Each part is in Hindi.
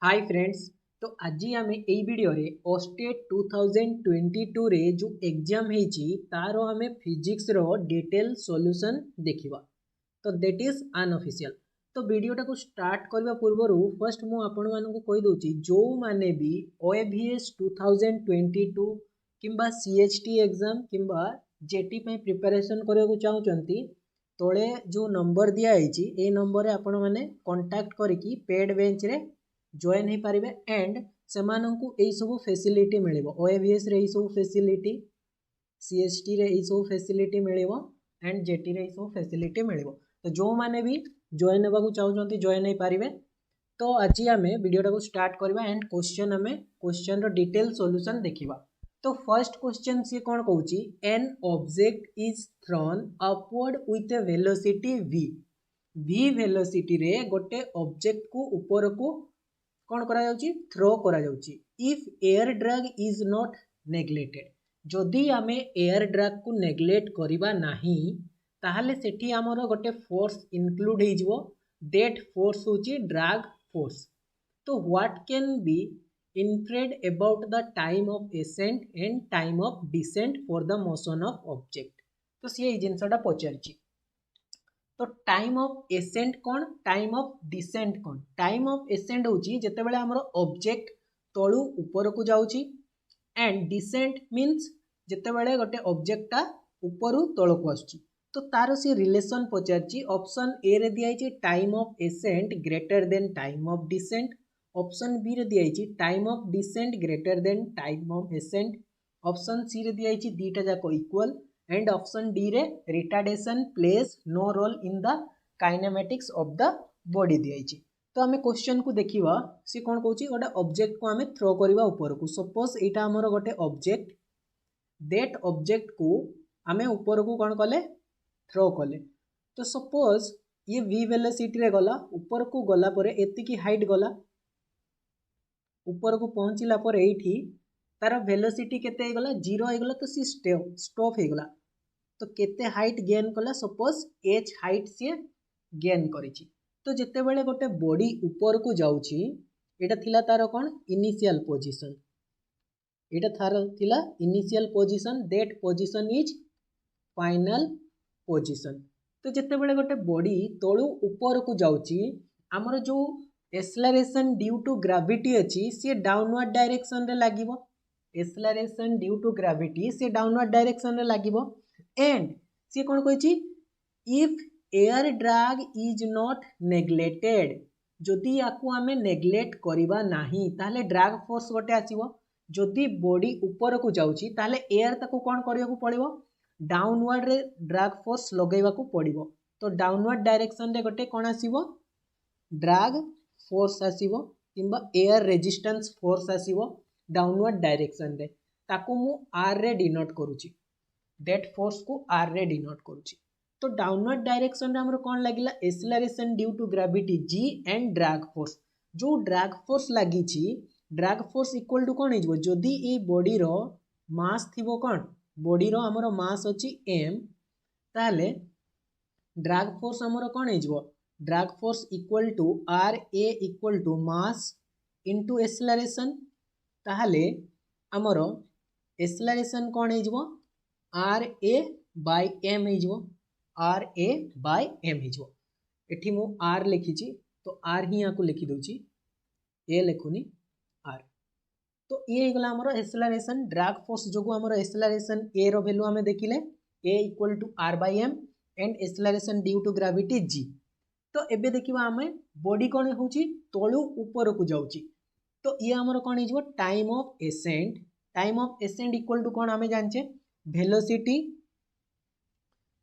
Hi friends. तो आज आम यही वीडियो रे ओस्टेट 2022 रे जो एग्जाम है तार आम फिजिक्स रो डिटेल सॉल्यूशन देखिबा। तो दैट इज अनऑफिशियल। तो वीडियोटा को स्टार्ट करने पूर्व फर्स्ट मु आपण मानक कहि दउची जो माने भी ओएवीएस 2022 किंबा सीएचटी एग्जाम किंबा जेटी पे प्रिपरेशन करने को चाहूचंती तले जो नंबर दिया है ए नंबर आपण माने कांटेक्ट करके पेड बेंच रे जॉइन हो पारे एंड से सब फैसिलिटी मिल ओएवीएस रे सब फैसिलिटी सीएसटी रे सब फैसिलिटी मिल एंड जेटी रे सब फैसिलिटी मिल। तो जो माने भी जॉइन होगा चाहते जॉइन हो पारे। तो आज आम वीडियोटा को स्टार्ट करवा एंड क्वेश्चन आम क्वेश्चन रो डिटेल सॉल्यूशन देखिबा। तो फर्स्ट क्वेश्चन सी कौन कहूची an object is thrown upward with a velocity v velocity रे गोटे ऑब्जेक्ट को ऊपर को कौन करा जाउची थ्रो करा जाउची। If air drag is not neglected जदि आमे एयर ड्रैग को नेग्लेक्ट करिबा नाही ताहले सेठी हमर गोटे फोर्स इनक्लूड हो जिवो दैट फोर्स होची ड्रैग फोर्स। तो what can be inferred about the time of ascent and time of descent for the motion of object. तो सी जिनसटा पचारची। तो टाइम ऑफ एसेंट कौन टाइम ऑफ डिसेंट कौन टाइम ऑफ एसेंट होची जेतेबेले हमर ऑब्जेक्ट तळु ऊपर को जाउची एंड डिसेंट मीन्स जेतेबेले गोटे ऑब्जेक्टटा ऊपर तळ को आछी। तो तार से रिलेशन पचारची ऑप्शन ए रे दिया time of ascent greater than time of descent, option B रे दिया time of descent greater than time of ascent, option C रे दिया दीटा जाक इक्वल एंड ऑप्शन डी रे retardation plays no role in the kinematics of the body दिया। तो आम क्वेश्चन को देखा सी कौन कौन गोटे ऑब्जेक्ट को आम थ्रो करवा ऊपर को सपोज यहाँ आमर गोटे ऑब्जेक्ट दैट ऑब्जेक्ट को आम ऊपर को कौन कले थ्रो कले। तो सपोज ये v वेलोसिटी रे गला ऊपर को गला पर एतिकी हाइट गला ऊपर को पहुँचला पर एठी तार वेलोसिटी केते गला 0 हो गला। तो सी स्टॉप हो गला। तो केते हाइट गेन कला सपोज h हाइट सी गेन करिछि। तो जेते बेले गोटे बॉडी ऊपर को जाउछि एटा थिला तार कोन इनिशियल पोजीशन एटा थार थिला initial position that position is final position. तो जेते बेले गोटे बॉडी तळु ऊपर को जाउछि हमर जो एक्सेलरेशन ड्यू टू ग्रेविटी अछि से डाउनवर्ड डायरेक्शन रे लागिवो। एक्सेलरेशन ड्यू टू ग्रेविटी से डाउनवर्ड डायरेक्शन रे लागिवो एंड सी कौन कही if air drag is not neglected जदि याकू आमे नेग्लेक्ट करिबा नाही ताहले ड्रैग फोर्स गोटे आसीबो। जदि बॉडी ऊपर को जाउछि ताहले एयर ताको कौन करिया को पड़िबो डाउनवर्ड रे ड्रैग फोर्स लगेबा को पड़िबो। तो डाउनवर्ड डायरेक्शन रे गोटे कौन आसीबो ड्रैग फोर्स आसीबो किंबा एयर रेजिस्टेंस फोर्स आसीबो डाउनवर्ड डायरेक्शन रे ताको मु आर रे डिनोट करूची दैट फोर्स को आर रे डिनोट करूची। तो डाउनवर्ड डायरेक्शन रे हमर कोन लागिला acceleration due to gravity g and drag force. जो ड्रैग फोर्स लागि छी ड्रैग फोर्स इक्वल टू कोन हिजबो जदी ए बॉडी रो मास थिबो कोन बॉडी रो हमर मास अछि m ताले ड्रैग फोर्स हमर कोन हिजबो drag force equal to r a equal to mass into acceleration ताले हमर एक्सेलरेशन कोन हिजबो आर ए बाय एम हो आर ए बाय एम हो। एठी मु आर लिखी तो आर ही यहाँ को लिखी दूची ए लिखुनी आर। तो ये गला हमर एक्सेलरेशन ड्रैग फोर्स जो हमर एक्सेलरेशन ए रो वैल्यू हमें देखिले A equal to R by M and acceleration due to gravity G. तो एबे देखिबा हमें बॉडी कोन होची तळु ऊपर को जाउची। तो ये हमर कोन हिजबो time of ascent equal to कोन हमें जानचे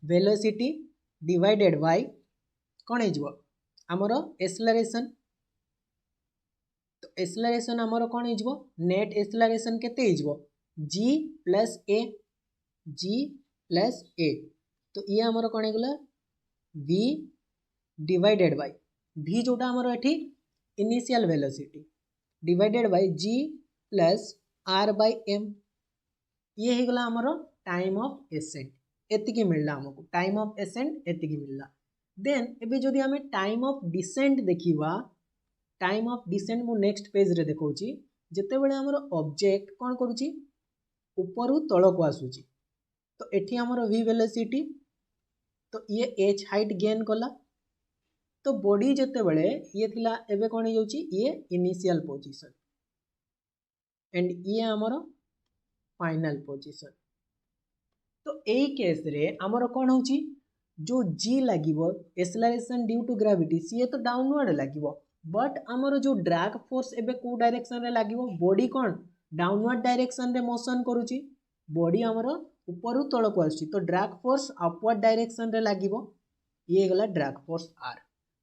वेलोसिटी डिवाइडेड बाय कौन हो आमर एक्सेलरेशन। तो एक्सेलरेशन आमर कौन हो नेट एक्सेलरेशन केते हो g प्लस ए। तो ये आमर कौन होगा v डिवाइडेड बाय v जोटा आमर एठी initial velocity divided by g plus r by m। ये हो गला आमर टाइम ऑफ एसेंट एतिकी मिलला हमको टाइम ऑफ एसेंट एतिकी मिलला। देन एबे जदि हमें टाइम ऑफ डिसेंट देखिबा टाइम ऑफ डिसेंट मु नेक्स्ट पेज रे देखौची जते बेले हमर ऑब्जेक्ट कोन करूची ऊपर तल को आसुची तो एठी हमर v वेलोसिटी तो ये h हाइट गेन कला तो बॉडी जते बेले ये थिला एबे कोन हो जाउची ये इनिशियल पोजीशन एंड ये हमर फाइनल पोजीशन तो एई केस रे हमर कोन होची जो g लागिवो एक्सेलरेशन ड्यू टू ग्रेविटी सी तो डाउनवर्ड लागिवो बट हमर जो ड्रैग फोर्स एबे को डायरेक्शन रे लागिवो बॉडी कोन डाउनवर्ड डायरेक्शन रे मोशन करूची बॉडी हमर ऊपर तल को आसी तो ड्रैग फोर्स अपवर्ड डायरेक्शन रे लागिवो ये गला ड्रैग फोर्स r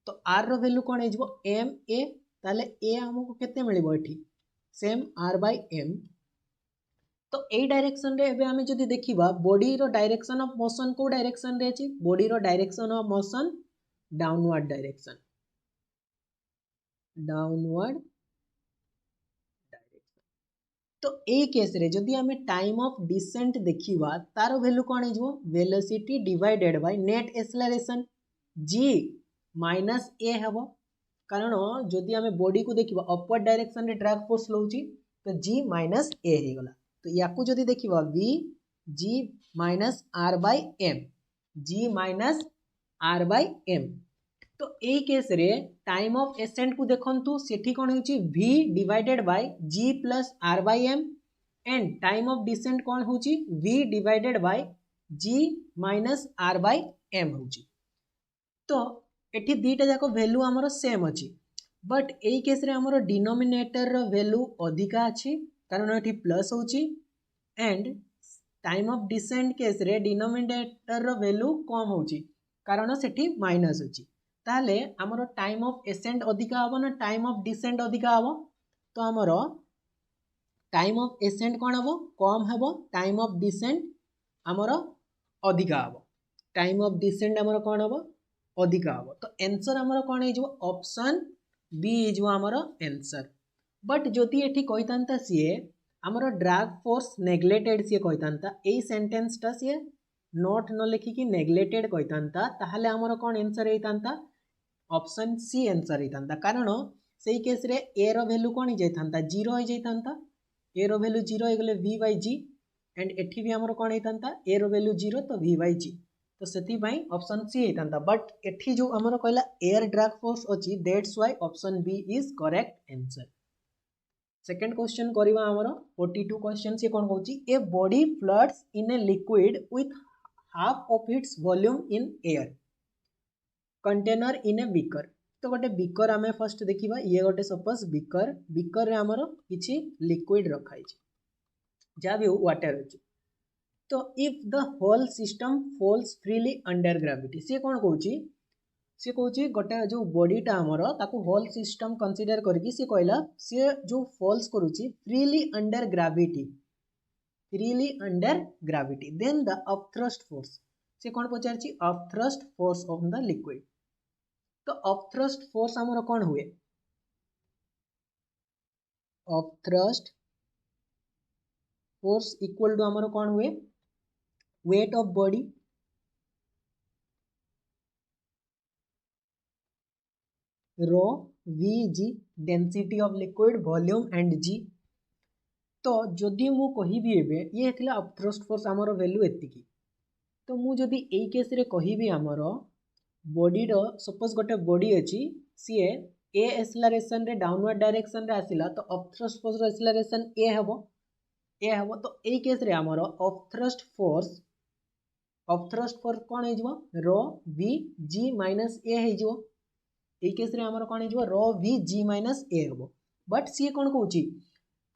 तो r रो वैल्यू कोन हेजबो m a ताले a हमको केते मिलिबो एठी सेम r by m तो ए डायरेक्शन रे एबे हमें जदि देखिबा बॉडी रो डायरेक्शन ऑफ मोशन को डायरेक्शन रे अछि बॉडी रो direction of motion downward direction तो ए केस रे जदि हमें टाइम ऑफ डिसेंट देखिबा तारो वैल्यू कोन हेजबो velocity divided by net acceleration g minus a हेबो कारण जदि हमें बॉडी को देखिबा अपवर्ड डायरेक्शन रे ड्रैग फोर्स लउची तो g माइनस a हे गला तो याकू जदि देखिबा v g minus r by m g minus r by m तो ए केस रे टाइम ऑफ एसेंट को देखंतु सेठी कोन होची v divided by g plus r by m and time of descent कोन होची v divided by g minus r by m होची तो एठी दीटा जाको वैल्यू हमरो सेम अछि बट एई केस रे हमरो डिनोमिनेटर रो वैल्यू अधिका अछि कारण एठी प्लस होची and time of descent case रे डिनोमिनेटर रो वैल्यू कम होची कारण सेठी माइनस होची ताले हमरो टाइम ऑफ एसेंट अधिका हबो ना टाइम ऑफ डिसेंट अधिका हबो तो हमरो टाइम ऑफ एसेंट कोन हबो कम हबो टाइम ऑफ डिसेंट हमरो अधिका हबो टाइम ऑफ डिसेंट हमरो कोन हबो अधिका हबो तो आंसर हमरो कोन हे जो ऑप्शन बी हे जो हमरो आंसर बट जदि एठी कहितांता सीए हमरो ड्रैग फोर्स नेग्लेक्टेड सीए कहितांता एई सेंटेंस ता सीए नोट न लिखि कि नेग्लेक्टेड कहितांता ताहाले हमरो कोन आंसर हेतांता ऑप्शन सी आंसर हेतांता कारण सेई केस रे ए रो वैल्यू कोन हे जाइतांता 0 हे जाइतांता ए रो वैल्यू 0 हे गेले v by g एंड एठी भी हमरो कोन हेतांता ए रो वैल्यू 0 तो v by g तो सेति भाई ऑप्शन सी हेतांता बट एठी जो हमरो कहला एयर ड्रैग फोर्स अछि that's why option B is correct answer second question करिवा हमरो 42 क्वेश्चन से कोन कहूची a body floats in a liquid with half of its volume in air container in a beaker तो गोटे बीकर आमे फर्स्ट देखिबा ये गोटे सपोज बीकर रे हमरो किछि लिक्विड रखाई छै जा भी वाटर अछि तो if the whole system falls freely under gravity से कोन कहूची से कहूची गोटे जो बॉडीटा हमरो ताको होल सिस्टम कंसीडर करकी से कहला से जो फॉल्स करूची freely under gravity then the upthrust force से कोन पचारची upthrust force of the liquid तो अपथ्रस्ट फोर्स हमरो कोन हुए अपथ्रस्ट फोर्स इक्वल टू हमरो कोन हुए वेट ऑफ बॉडी रो v g density of liquid volume and g तो जदि मु कहिबी एबे ये हेतला अपथ्रस्ट फोर्स हमरो वैल्यू एतिकी तो मु जदि एई केस रे कहिबी हमरो बॉडी रो सपोज गोटे बॉडी अछि सी ए एक्सेलरेशन रे डाउनवर्ड डायरेक्शन रे आसिला तो अपथ्रस्ट फोर्स रो एक्सेलरेशन ए हबो तो एई केस रे हमरो अपथ्रस्ट फोर्स कोन हे जबो रो v g माइनस a हे जबो ए केस रे हमरो कोन हे जबो रो v g माइनस a हबो बट सी कोन कहूची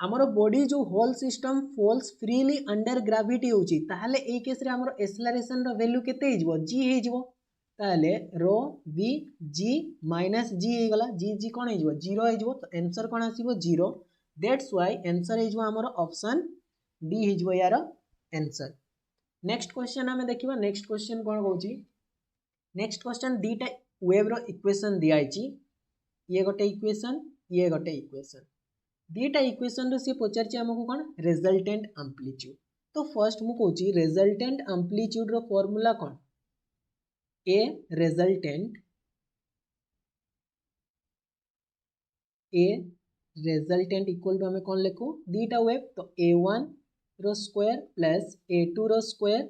हमरो बॉडी जो whole system falls freely under gravity होची ताहाले ए केस रे हमरो एक्सेलरेशन रो वैल्यू केते हे जबो g हे जबो ताहाले रो v g माइनस g हे गला g कोन हे जबो 0 हे जबो तो आंसर कोन आसीबो 0 दैट्स व्हाई आंसर हे जबो हमरो ऑप्शन डी हे जबो यार आंसर नेक्स्ट क्वेश्चन हमें देखिबा नेक्स्ट क्वेश्चन कोन कहूची नेक्स्ट क्वेश्चन दीटा वेव रो इक्वेशन दिया आइची ये गोटे इक्वेशन दीटा इक्वेशन रो से पचारची हमको कोन रिजल्टेंट एम्पलीट्यूड तो फर्स्ट मु कहूची रिजल्टेंट एम्पलीट्यूड रो फार्मूला कोन A resultant A resultant equal to आम कौन लिखू दीटा वेव तो A1 रो स्क्वायर प्लस A2 रो square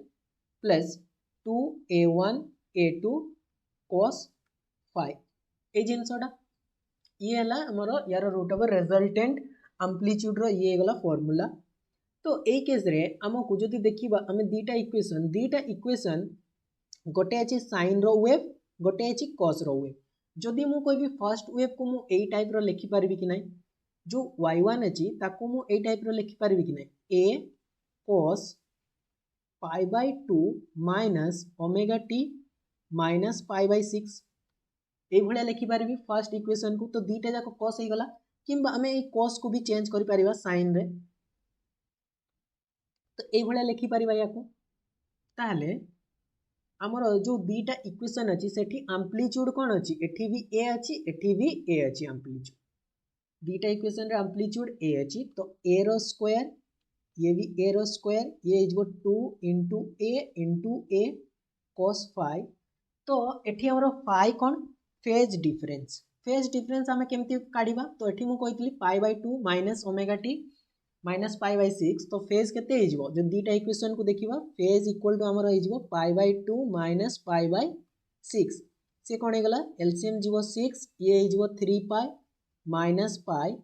plus 2A1 A2 cos 5 ये जिनसटा ये है आमर यार रूट ओवर रेजल्टेंट आम्प्लीट्यूड रो ये गला फॉर्मूला। तो ये केस रे आमको जदि देखिबा आम दीटा इक्वेशन गोटे अच्छी साइन रो वेव गोटे अच्छी कॉस रो वेव जदि मु कहबी फर्स्ट वेव को मु एई टाइप रो लिखि पारबी कि नहीं जो y1 अच्छी ताको मु एई टाइप रो लिखि पारबी कि नहीं a cos pi bye 2 minus omega t minus pi by 6 ये लिखिपारि फर्स्ट इक्वेशन को। तो दीटा जाक कस हो गला कि आम ये कस को भी चेंज कर पारिबा साइन रे तो ये लिखिपार या ताहले आमर जो दीटा इक्वेशन अच्छी सेठी आम्प्लीट्यूड कौन अच्छी एठी भी ए अच्छी एठी भी ए अच्छी आम्प्लीट्यूड दीटा इक्वेशन रे आम्प्लीट्यूड ए अच्छी तो ए रो स्क्वायर ये भी ए रो स्क्वायर ये इजगो 2 इंटू ए cos 5 तो एठी हमरो फाइ कौन फेज डिफरेंस आम केमती काढ़ा तो ये मुझे pi by 2 minus omega T minus pi by 6 तो फेज केते हो जो दीटा इक्वेशन को देखिबा फेज इक्वल टू हमर हो pi by 2 minus pi by 6 से कौन होगा एलसीएम जीवो 6 ये हो 3 पाई माइनस पाई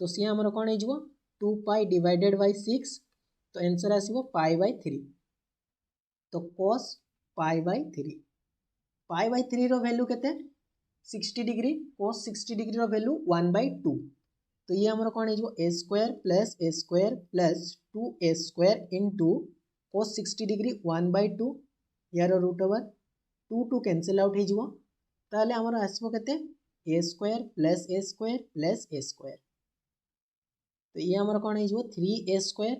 तो सी हमर कौन हो 2 पाई डिवाइडेड बाय 6 तो आंसर आसीबो पाई बाय 3 तो cos पाई बाय 3 रो वैल्यू केते 60 डिग्री cos 60 डिग्री रो वैल्यू 1/2 तो ये हमर कौन हो a square plus 2a square into cos 60 degree 1/2 यार रूट ओवर 2 कैंसिल आउट हो ताले हमर आसबो केते a square plus a square तो ये हमर कौन हो 3a square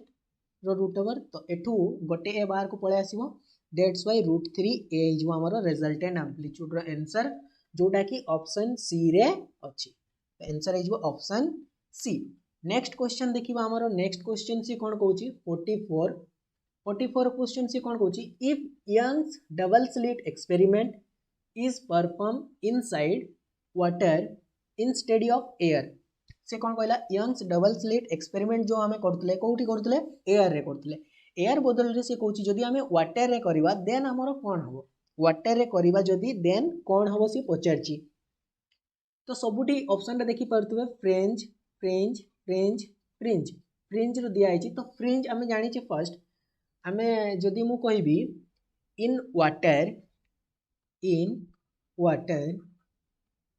rho root over तो एठू गोटे ए बाहर को पळे आसीबो दैट्स व्हाई √3 ए हो हमर रिजल्टेंट एम्प्लीट्यूड रो आंसर जोटा कि ऑप्शन सी रे अछि तो आंसर हो ऑप्शन सी। नेक्स्ट क्वेश्चन देखिबा हमर नेक्स्ट क्वेश्चन सी कोन कहूची 44 क्वेश्चन सी कोन कहूची if Young's double slit experiment is perform inside water instead of air से कौन कहला यंग्स डबल स्लिट एक्सपेरिमेंट जो आम करते कौटी करते एयर रे करते एयर बदल रे से कहूची जदि आम वाटर रे करबा देन हमर कौन हम वाटर रे करबा जदि देन कौन हम सी पचारची तो सबुठी ऑप्शन रे देखि परतबे fringe fringe fringe fringe fringe रो दिया आइची तो फ्रिंज आम जानी छे फर्स्ट आम जदि मु कहबी इन वाटर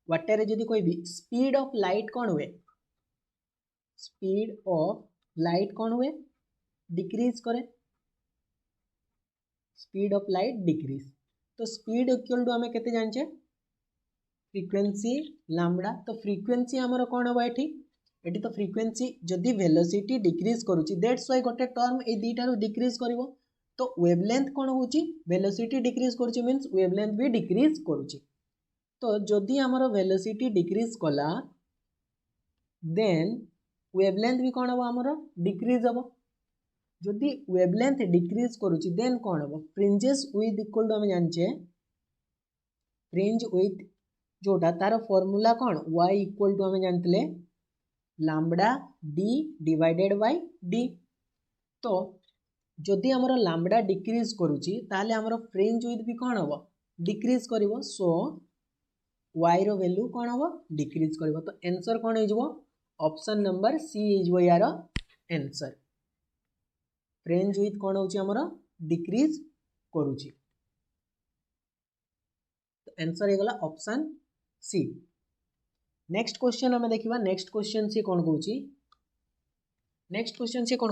वाटर रे जदि कहबी स्पीड ऑफ लाइट कौन हुए स्पीड ऑफ लाइट कौन हुए डिक्रीज करे स्पीड ऑफ लाइट डिक्रीज तो स्पीड इक्वल टू आम केते जानचे फ्रीक्वेंसी लैम्बडा तो फ्रीक्वेंसी आमर कौन हम ये तो फ्रीक्वेंसी जदि वेलोसिटी डिक्रीज करुच्ची दैट्स व्हाई गोटे टर्म ए दीटार डिक्रीज करिवो तो वेवलेंथ कौन होची वेलोसिटी डिक्रीज करुच्ची मीन्स वेवलेंथ भी डिक्रीज करुच्ची तो जदि आमर वेलोसिटी डिक्रीज कला देन वेवलेंथ भी कौन हम आमर डिक्रीज हम जदि वेवलेंथ डिक्रीज करुच्ची देन कौन हम फ्रिंजेस विथ इक्वल टू आम जानचे फ्रिंज विथ जोटा तार फॉर्मूला कौन y इक्वल टू आम जानते lambda d divided by d तो जदि आमर लैम्बडा डिक्रीज करुच्ची ताले आमर फ्रिंज विथ भी कौन हम डिक्रीज करिवो सो y रो वैल्यू कौन हम डिक्रीज करिवो तो आंसर कौन हो ऑप्शन नंबर सी हो यार आंसर फ्रिंज विथ कौन होची आमर डिक्रीज करुच्ची तो आंसर हो गला ऑप्शन सी। नेक्स्ट क्वेश्चन हमें देखिबा नेक्स्ट क्वेश्चन से कौन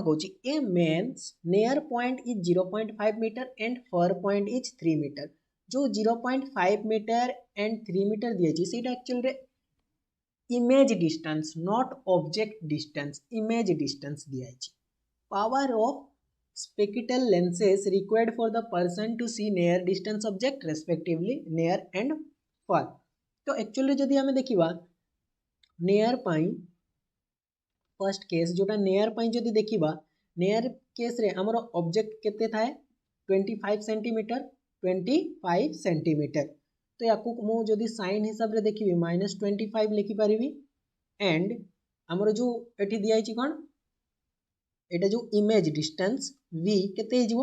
कहूची a man's near point is 0.5 metre and far point is 3 metre जो 0.5 मीटर एंड 3 मीटर दिए सीटा एक्चुअल रे image distance not object distance image distance दिया power of spectacle lenses required for the person to see near distance object respectively near and far तो एक्चुअली जदि आम देखा नियर पाई फर्स्ट केस जोटा नियर पाई जदि देखा नियर केस रे हमर ऑब्जेक्ट केते थाए 25 सेंटीमीटर तो या मु जदि साइन हिसाब रे देखिबी -25 लिखि पारिबी एंड आमर जो एठी दिया कौन एटा जो इमेज डिस्टेंस v केते हो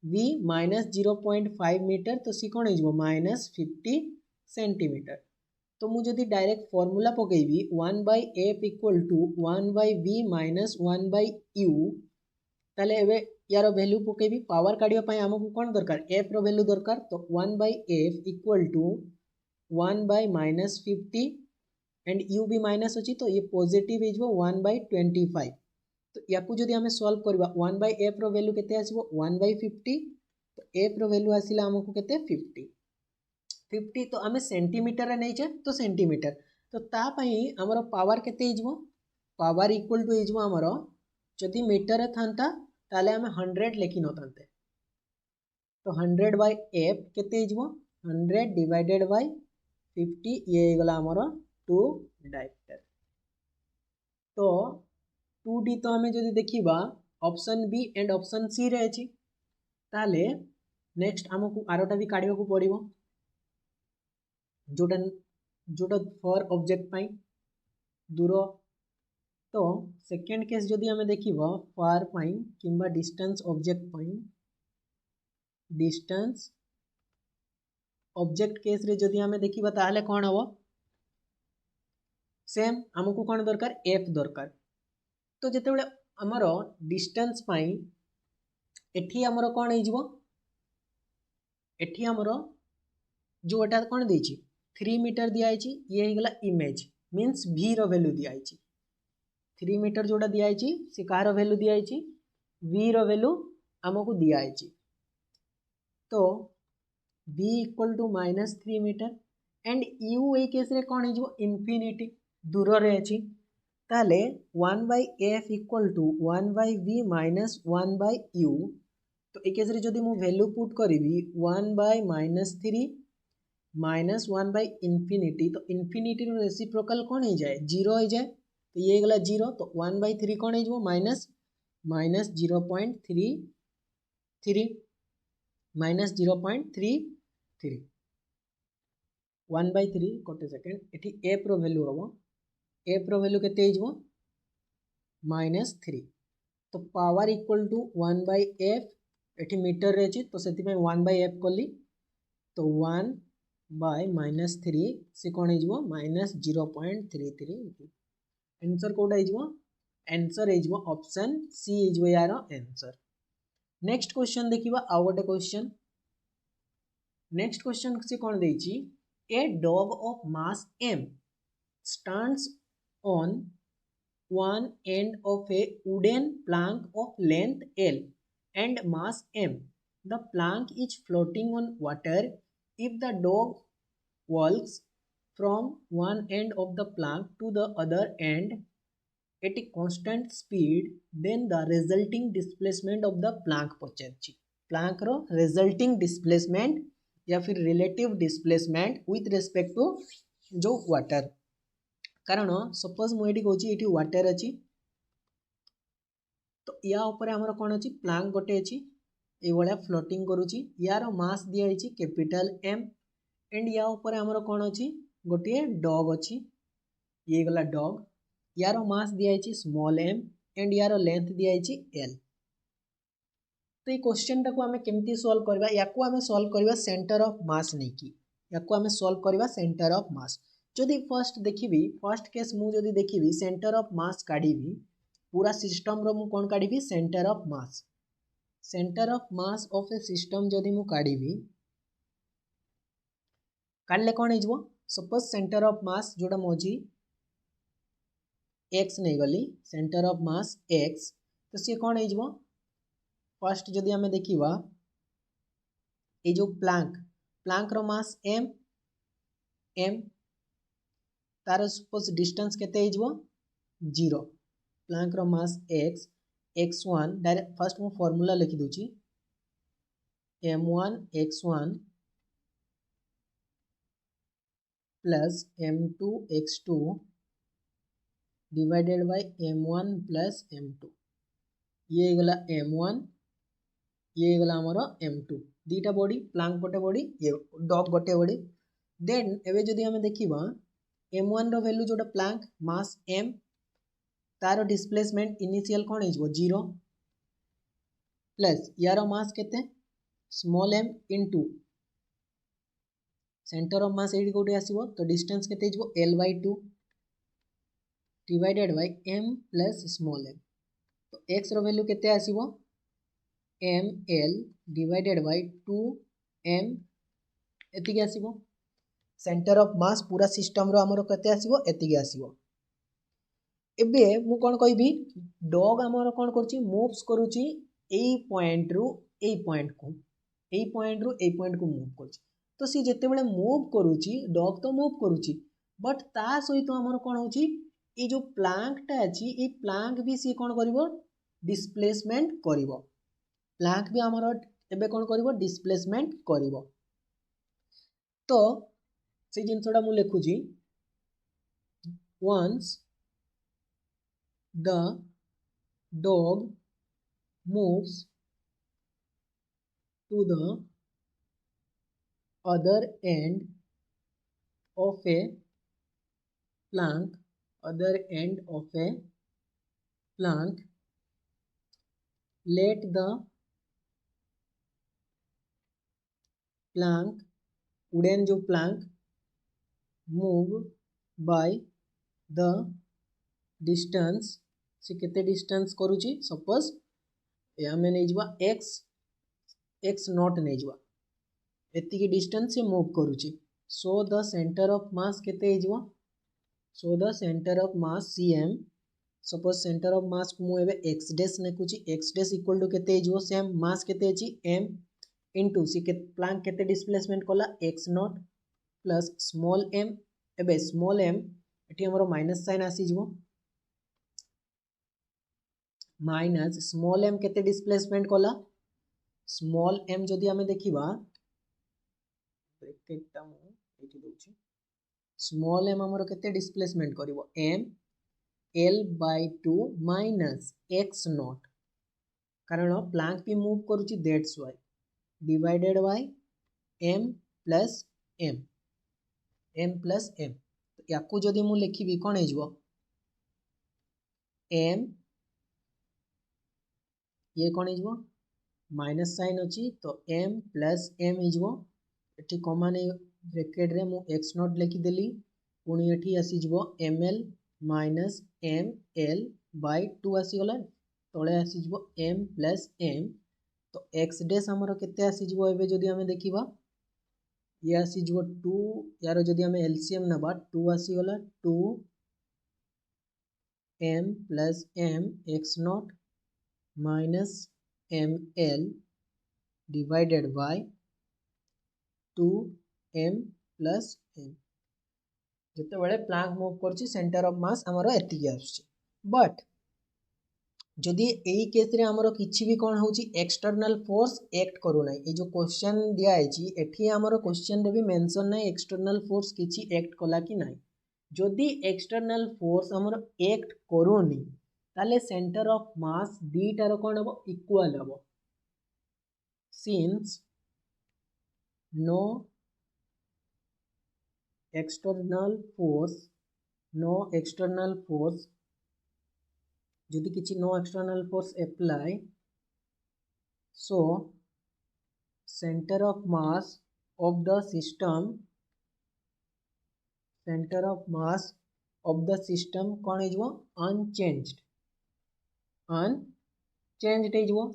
v माइनस 0.5 मीटर तो सी कौन हो माइनस 50 सेंटीमीटर। तो मुझे डायरेक्ट फॉर्मूला पकेबी 1/f equal to 1/v minus 1/u ताले एबे यार वैल्यू पकेबी पावर काढ़िया आमको कौन दरकार f रो वैल्यू दरकार तो 1/f equal to 1/-50 and u भी माइनस अच्छी तो ये पॉजिटिव हो 1/25 तो या जदि आम सॉल्व करवा 1/f रो वैल्यू केते आसीबो 1/50 तो f रो वैल्यू आसिला हमको केते 50 तो आम सेंटीमीटर रे नहीं तो सेंटीमीटर तो तापाई हमर पावर केते हिजबो पावर इक्वल टू हिजबो हमर जदि मीटर रे थांता ताले आम 100 लेखि नथांते तो 100/f केते हिजबो 100 डिवाइडेड बाय 50 ये गला हमर 2 डायमीटर। तो 2D तो हमें जो देखा option B and option C रही ताले नेक्स्ट आमको आरोटा भी काढ़ा पड़ो जोटा जोटा फॉर ऑब्जेक्ट पाई दूर। तो सेकेंड केस जदि हमें देखा फार पाई किंबा डिस्टेंस ऑब्जेक्ट पाई डिस्टेंस ऑब्जेक्ट केस रे जदि हमें देखा ताहले कौन हम सेम आमको कौन दरकार एफ दरकार। तो जिते आमर डिस्टेंस पाई एठी आमर कौन हो एठी आमर जो एटा कौन देछि 3 मीटर दिखाई ये गला इमेज मीन्स v रो वैल्यू दिखाई 3 मीटर जोटा दिखाई से कार वैल्यू दिखाई v रो वैल्यू आमको दिखाई तो v equal to -3 metre and u ए केस रे कौन हो इनफिनिटी दूर रे अछि ताले 1/f equal to 1/v minus 1/u तो ए केस रे जदि मु वैल्यू पुट करी 1/-3 माइनस 1/इनफिनिटी तो इनफिनिटी रो रेसिप्रोकल कौन हो जाए 0 हो जाए तो ये गला 0 तो 1/3 कौन हो माइनस 0.33 माइनस 0.33 1/3 गोटे सेकेंड एटी एफ रो वैल्यू हम एफ रो वैल्यू केते हो -3 तो पावर इक्वल टू 1/f एटी मीटर रे तो से 1/f कली तो 1/-3 से कौन हो -0.33 आंसर कोटा हो आंसर हो ऑप्शन सी हो यार आंसर। नेक्स्ट क्वेश्चन देखिबा आउ गोटे क्वेश्चन नेक्स्ट क्वेश्चन से कौन देछि a dog of mass m stands on one end of a wooden plank of length L and mass m. The plank is floating on water. If the dog walks from one end of the plank to the other end at a constant speed, then the resulting displacement of the plank पचार plank रो resulting displacement या फिर relative displacement with respect to जो water कारण सपोज मुझे कौन ये वाटर अच्छी तो या ऊपर आमर कौन अच्छी प्लांक गोटे अच्छी ये फ्लोटिंग करुच्ची यार मास दिखाई कैपिटल M एंड या ऊपर आमर कौन अच्छी गोटे डॉग अच्छी ये गला डॉग यार मास दिखाई स्मॉल m एंड यार लेंथ दिखाई L। तो ये क्वेश्चन टाक आम केमती सॉल्व करवा या आम सॉल्व करवा सेंटर ऑफ मास नहीं कि या आम सॉल्व करवा सेंटर ऑफ मास जदि फर्स्ट देखी फर्स्ट केस मुझे देखी सेंटर ऑफ मास काढ़ी पूरा सिस्टम रो मु कौन काढ़ी centre of mass of a system जदि मु काढ़ी काढ़ले कौन हो सपोज सेंटर ऑफ मास जोटा मझी x नहीं गली सेंटर ऑफ मास x तो सी कौन हो फर्स्ट जदि आम देखा ये जो प्लांक रो मास m तार सपोज डिस्टेंस केते हो 0 प्लांक रो मास x1 डायरेक्ट फर्स्ट मु फॉर्मूला लिखि दूची m1 x1 plus m2 x2 divided by m1 plus m2 ये गला m1 ये गला हमर m2 दीटा बॉडी प्लांक गोटे बॉडी ये डॉग गोटे बॉडी देन एबे जदि हमें देखिबा m1 रो वैल्यू जोटा प्लांक मास m तार डिस्प्लेसमेंट इनिशियल कौन हो 0 प्लस यार मास केते small m into centre of mass एडी कोटे आसीबो तो डिस्टेंस केते हो l/2 divided by m plus small m तो x रो वैल्यू केते आसीबो ml डिवाइडेड बाय 2m एतिके आसीबो सेंटर ऑफ मास पूरा सिस्टम रो हमरो केते आसीबो एतिके आसीबो एबे मु कोन कहबी डॉग हमरो कोन करची मूव्स करूची एई पॉइंट रु एई पॉइंट को मूव करची तो सी जेते बेले मूव करूची डॉग तो मूव करूची बट ता सहित हमरो कोन होची ए जो प्लांक टा अछि ए प्लांक भी सी कोन करिवो डिस्प्लेसमेंट करिवो प्लांक भी हमरो एबे कोन करिवो डिस्प्लेसमेंट करिवो तो से जिनसोडा मु लिखुची once the dog moves to the other end of a plank let the plank wooden जो plank move by the distance से केते डिस्टेंस करूची सपोज या में नै जवा x नॉट नै जवा एति की डिस्टेंस से मूव करूची so the centre of mass केते जवा so the centre of mass cm suppose centre of mass को मु एबे x डैश नेकुची x डैश इक्वल टू केते जवा सेम मास केते अछि m इनटू सी के प्लांक केते डिस्प्लेसमेंट कला x not plus small m एबे स्मॉल m एठी हमरो माइनस साइन आसी जवा माइनस स्मॉल m केते डिस्प्लेसमेंट कला स्मॉल m जदि हमें देखिबा ब्रैकेट ता मु एठी दोछि स्मॉल m हमरो केते डिस्प्लेसमेंट करिवो m l/2 minus x naught कारण प्लांक भी मूव करूची that's why divided by m plus m याकू जदि मु लिखिबी कोन हेजबो m ये कौन हो माइनस साइन अच्छी तो m प्लस m हो एटी कॉमन ब्रैकेट रे मु x नॉट लिखिदेली पुणी एटी आसीज ml माइनस ml/2 आसीगला तले आसीज m प्लस m तो x डैश हमर केते आसीज एबे जदि हमें देखिबा ये आसीज 2 यार जदि हमें एलसीएम नबा 2 आसीगला 2 m plus m x not minus ml divided by 2m plus m जिते बड़े प्लांक मूव करछि सेंटर ऑफ मास हमरो एतिके आछी बट जदि एई केस रे हमरो किछि भी कोन होछि एक्सटर्नल फोर्स एक्ट करू नै ए जो क्वेश्चन दिया आइछि एठी हमरो क्वेश्चन रे भी मेंशन नै एक्सटर्नल फोर्स किछि एक्ट कला कि नै जदि एक्सटर्नल फोर्स हमरो एक्ट करूनी ताले सेंटर ऑफ मास दीटार कौन हम इक्वल हम सिंस नो एक्सटर्नल फोर्स जदि किछि no external force apply so centre of mass of the system कौन हो unchanged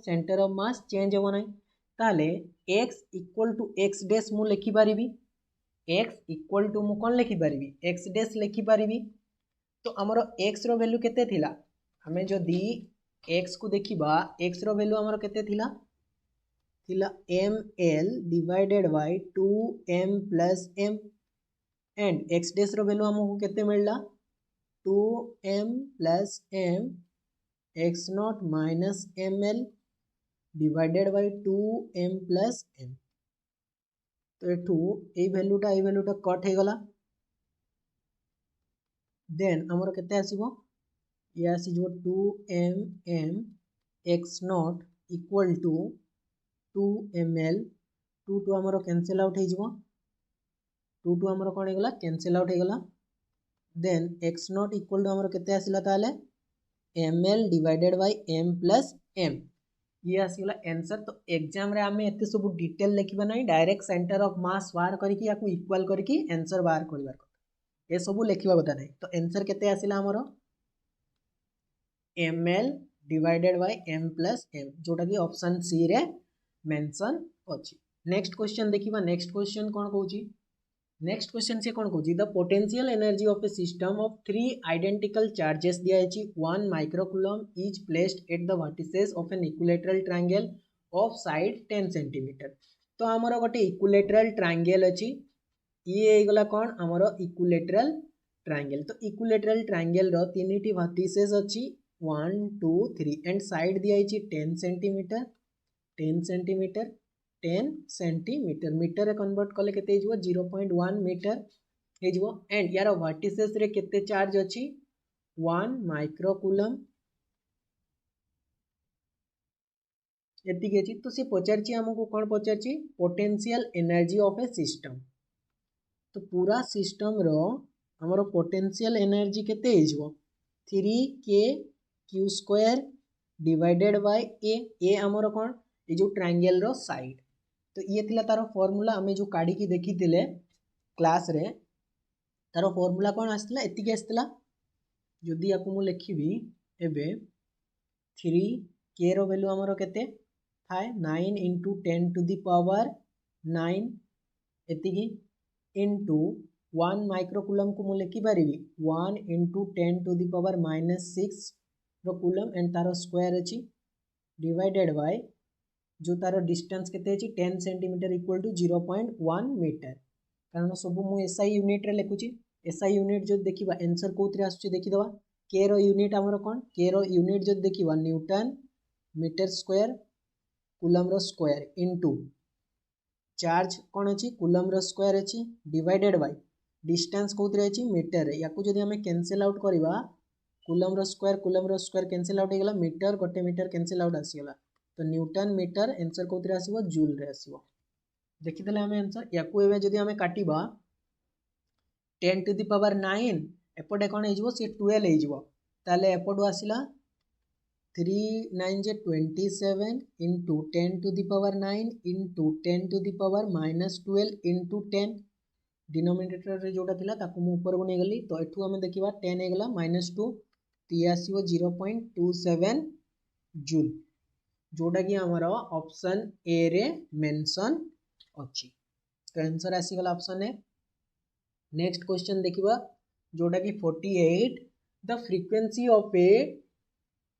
centre of mass change हो ना ताले x equal to x dash मु लिखि पारिबी x इक्वल टू मु कोन लिखि पारिबी x डैश लिखि पारिबी तो हमरो x रो वैल्यू केते थिला हमें जदि x को देखिबा x रो वैल्यू हमरो केते थिला ml divided by 2m plus m and x dash रो वैल्यू हमको केते मिलला 2m plus m x not minus ml divided by 2m plus m तो एठू ए वैल्यूटा कट हे गला देन हमर केते आसीबो ये आसीबो 2mm x not equal to 2ml 2 हमर कैंसिल आउट हे जिवो 2 हमर कोन हे गला कैंसिल आउट हे गला then x not equal to आमर केते आसिला ताले m l divided by m plus m ये आसीगला आंसर। तो एग्जाम रे आमे एते सब डिटेल लिखिबा नाही, डायरेक्ट सेंटर ऑफ मास बाहर करके याकू इक्वल करके आंसर बाहर करबार କଥା, ए सब लिखिबा କଥା नाही। तो आंसर केते आसिला हमरो m l divided by m plus m, जोटा कि ऑप्शन सी रे मेंशन अछि। नेक्स्ट क्वेश्चन देखिबा, नेक्स्ट क्वेश्चन कोन कहूची, नेक्स्ट क्वेश्चन से कौन कहूँ the potential energy of a system of 3 identical charges दिया 1 microcoulomb is placed at the vertices of an equilateral triangle of side 10 centimetre. तो आमर गोटे इक्विलेटरल ट्रायंगल अच्छी, ये गला कौन आमर इक्विलेटरल ट्रायंगल। तो इक्विलेटरल ट्रायंगल रो 3टी वर्टिसेस अच्छी 1 2 3 एंड साइड दिया 10 सेंटीमीटर 10 सेंटीमीटर 10 सेंटीमीटर, मीटर रे कन्वर्ट कले केते हिजो 0.1 मीटर हिजो। एंड यार वर्टिसेस रे केते चार्ज अछि 1 माइक्रोकूलम एतिक अछि। तो से पचारछि हमको कोन पचारछि potential energy of a system. तो पूरा सिस्टम रो हमरो पोटेंशियल एनर्जी केते हिजो 3k q square divided by a हमरो कोन ए जो ट्रायंगल रो साइड। तो ये थिला तारो फॉर्मूला हमें जो काढ़ी की देखी थिले क्लास रे, तारो फॉर्मूला कौन आसला एतिके आसला। जदि याकू मु लिखिबी एबे 3k रो वैल्यू हमरो केते थाए 9 into 10 to the power 9 एतिकी इनटू 1 माइक्रोकूलम को मु लिखि पारिबी 1 into 10 to the power -6 रो कूलम एंड तारो स्क्वायर अछि डिवाइडेड बाय जो तार डिस्टेंस केते अछि 10 सेंटीमीटर इक्वल टू 0.1 मीटर। कारण सब मु एसआई यूनिट रे लिखुची, एसआई यूनिट जो देखिबा आंसर कोथरे आसुची देखि दबा। के रो यूनिट हमर कोन, के रो यूनिट जो देखिबा न्यूटन मीटर स्क्वायर कूलम रो स्क्वायर इनटू चार्ज कोन अछि कूलम रो स्क्वायर अछि डिवाइडेड बाय डिस्टेंस कोथरे अछि मीटर रे। याकू जदि हमें कैंसिल आउट करबा कूलम रो स्क्वायर कैंसिल आउट हेगला, मीटर गोटे मीटर कैंसिल आउट आसीगला। तो न्यूटन मीटर आंसर कोथरे आसीबो जूल रे आसीबो। देखिदेले हमें आंसर याकू एबे जदि हमें काटिबा 10 टू द पावर 9 एपटे कोन हेजिबो से 12 हेजिबो, ताले एपटो आसीला 3 9 जे 27 into 10 to the power 9 into 10 to the power -12 into 10 denominator रे जोटा थिला ताकू मु ऊपर को नै गली। तो एठू हमें देखिबा 10 हेगला -2 ती आसीबो 0.27 जूल, जोटा कि हमारा ऑप्शन ए रे मेंशन अछि। तो आंसर आसीगला ऑप्शन ए। नेक्स्ट क्वेश्चन देखिबा जोटा कि 48 the frequency of a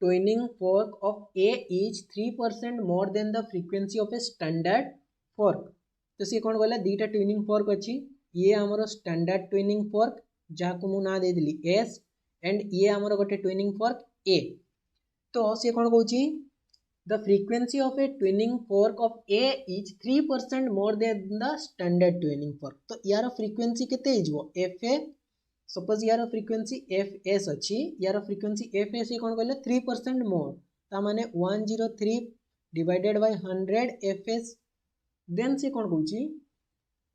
tuning fork of A is 3% more than the frequency of a standard fork. तो सी कौन कहला दीटा ट्यूनिंग फोर्क अच्छी, ये आमर स्टैंडर्ड ट्यूनिंग फोर्क जहाँ को मु ना दे दिली एस एंड ये आमर गोटे ट्यूनिंग फोर्क ए। तो सी कौन कहूची the frequency of a tuning fork of A is 3% more than the standard tuning fork। तो यार फ्रीक्वेंसी केते हिजबो FA, सपोज यार फ्रीक्वेंसी FS अछि, यार फ्रीक्वेंसी FS कोन कहले 3% मोर, ता माने 103 डिवाइडेड बाय 100 FS। देन से कोन कहूची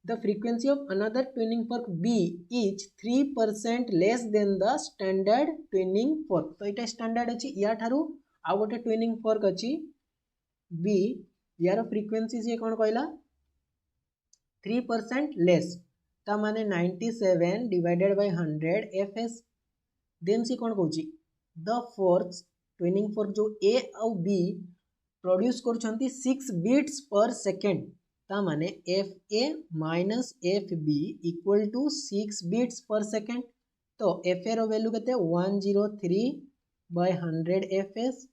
the frequency of another tuning fork B is 3% less than the standard tuning fork। तो इटा स्टैंडर्ड अछि, या थारु आ गोटे ट्यूनिंग फोर्क अछि बी, यार फ्रीक्वेंसी से कौन कहला 3% लेस, ता माने 97 डिवाइडेड बाय 100 एफएस। देन से कौन कहूची द फोर्क्स ट्यूनिंग फोर्क जो ए और बी प्रोड्यूस करछंती 6 बीट्स पर सेकंड, ता माने f A minus f B equal to 6 beats per second. तो एफ ए रो वैल्यू केते 103 बाय 100 एफएस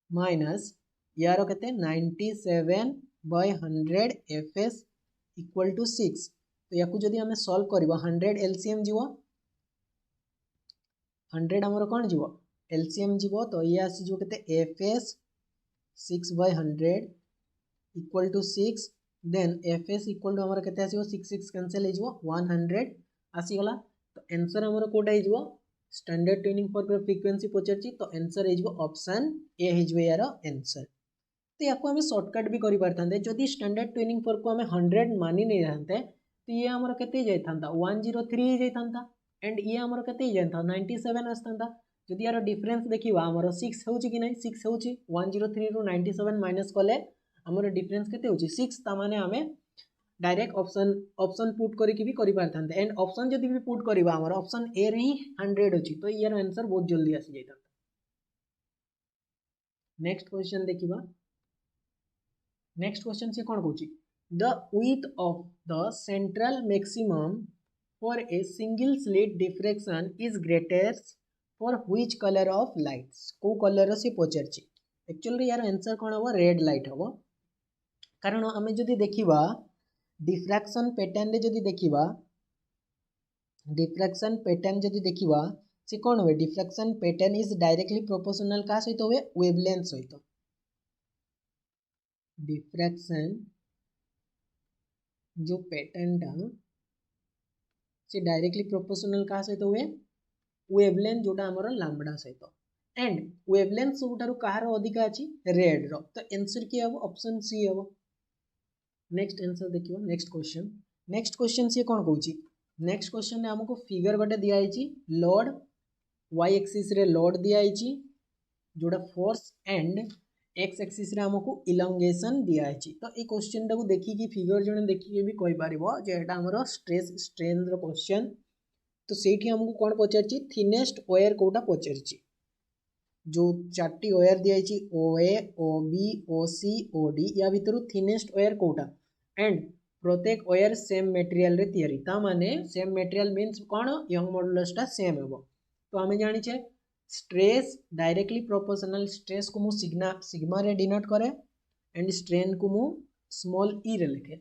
माइनस यारो केते 97 बाय 100 एफएस इक्वल टू 6। तो याकू जदि हमें सॉल्व करबा 100 एलसीएम जीवो, 100 हमर कोन जीवो एलसीएम जीवो। तो ये आसी जो केते fs 6 by 100 equal to 6, then fs equal to हमर केते आसीबो 6 6 कैंसिल हे जीवो 100 आसी गला। तो आंसर हमर कोटा हे जीवो स्टैंडर्ड ट्यूनिंग फोर्क फ्रीक्वेंसी पचारछि, तो आंसर हे जीवो ऑप्शन ए हे जीवो यार आंसर। तो याको हमें शॉर्टकट भी करि पारथांते, जदि स्टैंडर्ड ट्यूनिंग फोर्क को हमें 100 मानि नै रहते तो ये हमर केते जाय थांता 103 जाय थांता। एंड ये आमर केते ही जाता 97 आसता जदि यार डिफरेंस देखा आमर 6 हो कि नहीं 6 हो 103 रु 97 माइनस कले आमर डिफरेंस केते हो 6 तामाने आमे डायरेक्ट ऑप्शन ऑप्शन पुट करके भी करि पारथांते एंड ऑप्शन जदि भी पुट करबा आमर ऑप्शन ए रे ही 100 अछि तो यार आंसर बहुत जल्दी आसी जाता। नेक्स्ट क्वेश्चन देखिबा नेक्स्ट क्वेश्चन से कौन कहूँ the width of the central maximum for a single slit diffraction is greatest for which colour of lights को कलर से पचारछि एक्चुअली यार आंसर कौन हम रेड लाइट हम कारण आम जदि देखा डिफ्रैक्शन पैटर्न जदि देखा डिफ्रैक्शन पैटर्न जदि देखा से कौन हुए diffraction pattern is directly proportional क्या सहित हुए वेवलेंथ सहित डिफ्रैक्शन जो पैटर्न टा से डायरेक्टली प्रोपोर्शनल क्या सहित हुए वेवलेंथ जोटा हमर लैम्बडा सहित एंड वेवलेंथ सबुठारु कहार अधिका अछि रेड रो तो आंसर की हम ऑप्शन सी हम। नेक्स्ट आंसर देखियो नेक्स्ट क्वेश्चन से कौन कहूँ नेक्स्ट क्वेश्चन हमको फिगर गोटे दिखाई लोड वाई एक्सिस रे लोड दिखाई जोड़ा फोर्स एंड एक्स एक्सिस रे हमको इलंगेशन दिखाई तो ये क्वेश्चन टाको देखिकी फिगर जने देखिए भी कहि पारिबो जे एटा हमरो स्ट्रेस स्ट्रेन रो क्वेश्चन तो सेठी हमको कौन पचारछि थिनेस्ट वायर कोटा पचारछि जो चारटी वायर दिखाई ओ ए ओ बी ओ सी ओ डी या भितर थिनेस्ट वायर कोटा एंड प्रत्येक वायर सेम मटेरियल रे तयारी ता माने सेम मटेरियल मींस कौन यंग मॉडुलस टा सेम हेबो तो आमे जानि छे स्ट्रेस डायरेक्टली प्रोपोर्शनल स्ट्रेस को मु सिग्मा रे डिनोट करे एंड स्ट्रेन को मु स्मॉल ई रे लिखे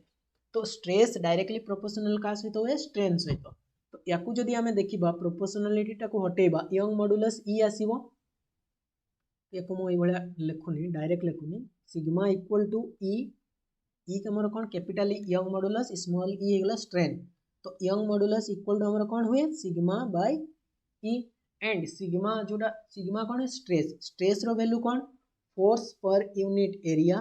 तो स्ट्रेस डायरेक्टली प्रोपोर्शनल का सहित हुए स्ट्रेन सहित तो याकू जदि आमे देखिबा प्रोपोर्शनलिटी टाको हटेबा यंग मॉडुलस ई आसीबो याकू मु एभला लिखुनी डायरेक्ट लिखुनी सिग्मा इक्वल टू ई हमर कोन capital Young modulus small e हेगला स्ट्रेन तो यंग मॉडुलस इक्वल टू हमर कोन हुए sigma by e and sigma जोड़ा सिग्मा कौन है स्ट्रेस रो वैल्यू कौन force per unit area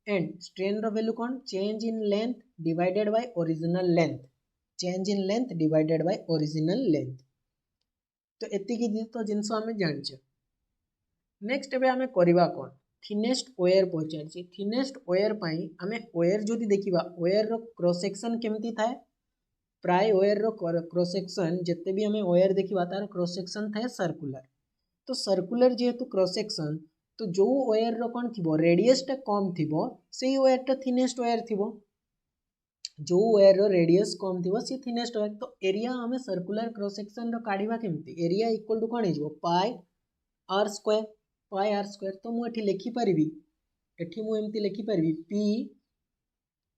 and strain रो वैल्यू कौन change in length divided by original length change in length divided by original length तो एतिकी तो जिनस आमे जानिछे। नेक्स्ट एबे आमे करबा कोन थिनेस्ट वायर पहुंचाछि थिनेस्ट वायर पई आमे वायर जदि देखिबा वायर रो क्रॉस सेक्शन केमती थाए प्राय वायर रो क्रॉस सेक्शन जिते भी हमें वायर देखा तार क्रॉस सेक्शन थाए सर्कुलर तो सर्कुलर जेहेतु क्रॉस सेक्शन तो जो वायर रो कौन थी रेडियस टा कम थी से वायर टा थिनेस्ट वायर थी जो वायर रो रेडियस कम थी सी थिनेस्ट वायर तो एरिया हमें सर्कुलर क्रॉस सेक्शन रो काढ़िबा केमती एरिया इक्वल टू कौन हो पाई आर स्क्वायर तो मुझे लिखि पारिबी एठी मु एमती लिखि पारिबी P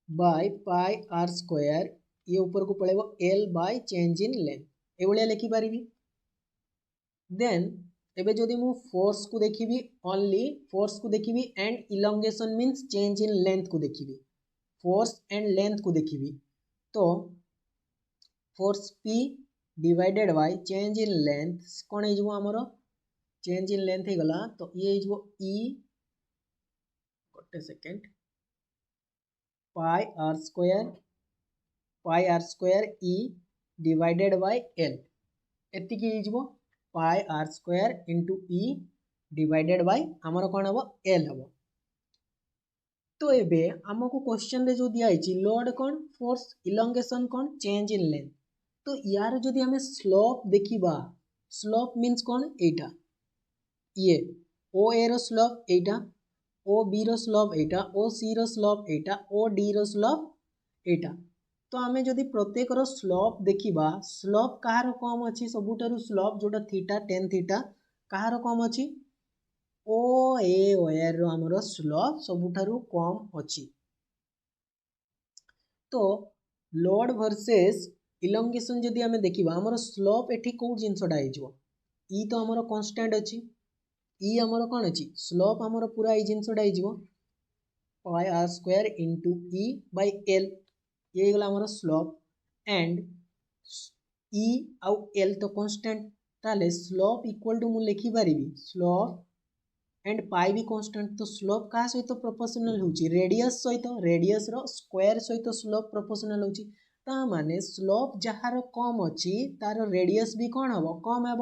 by pi r square ये ऊपर को पड़ेगा L by change in length ए भलिया लिखि पारिबी देन एबे जदि मु फोर्स को देखिबी ओनली फोर्स को देखिबी and elongation means change in length को देखिबी फोर्स एंड लेंथ को देखिबी तो force P divided by change in length कोन हे जबो हमरो चेंज इन लेंथ हे गला तो ये जबो E गोटे second pi r square E divided by L एतिकी हे जबो pi r square into E divided by हमर कोन हबो L हबो तो एबे हमको क्वेश्चन रे जो दिया है load cone force elongation cone change in length तो यार जदि हमें स्लोप देखिबा स्लोप मींस कोन एटा ये ओ ए रो स्लोप एटा ओ बी रो स्लोप एटा ओ सी रो स्लोप एटा ओ डी रो स्लोप एटा तो आमे जदि प्रत्येक रो स्लोप देखिबा स्लोप कहार कम अछि सबुठारु स्लोप जोटा थीटा tan थीटा कहार कम अछि ओ ए वायर रो हमरो स्लोप सबुठारु कम अछि तो लोड वर्सेस इलोंगेशन जदि आमे देखिबा हमरो स्लोप एठी को जिंसडा हे जो ई तो हमरो कांस्टेंट अछि ई हमरो कोन अछि स्लोप हमरो पूरा ई जिंसडा हे जो pi r square into E by L ये गला हमरो स्लोप एंड ई आउ एल तो कांस्टेंट ताले स्लोप इक्वल टू मु लिखि पारिबी स्लोप एंड पाई भी कांस्टेंट तो स्लोप का सहित प्रोपोर्शनल होची रेडियस सहित रेडियस रो स्क्वायर सहित स्लोप प्रोपोर्शनल होची ता माने स्लोप जार कम अच्छी तार रेडियस भी कौन हम कम हे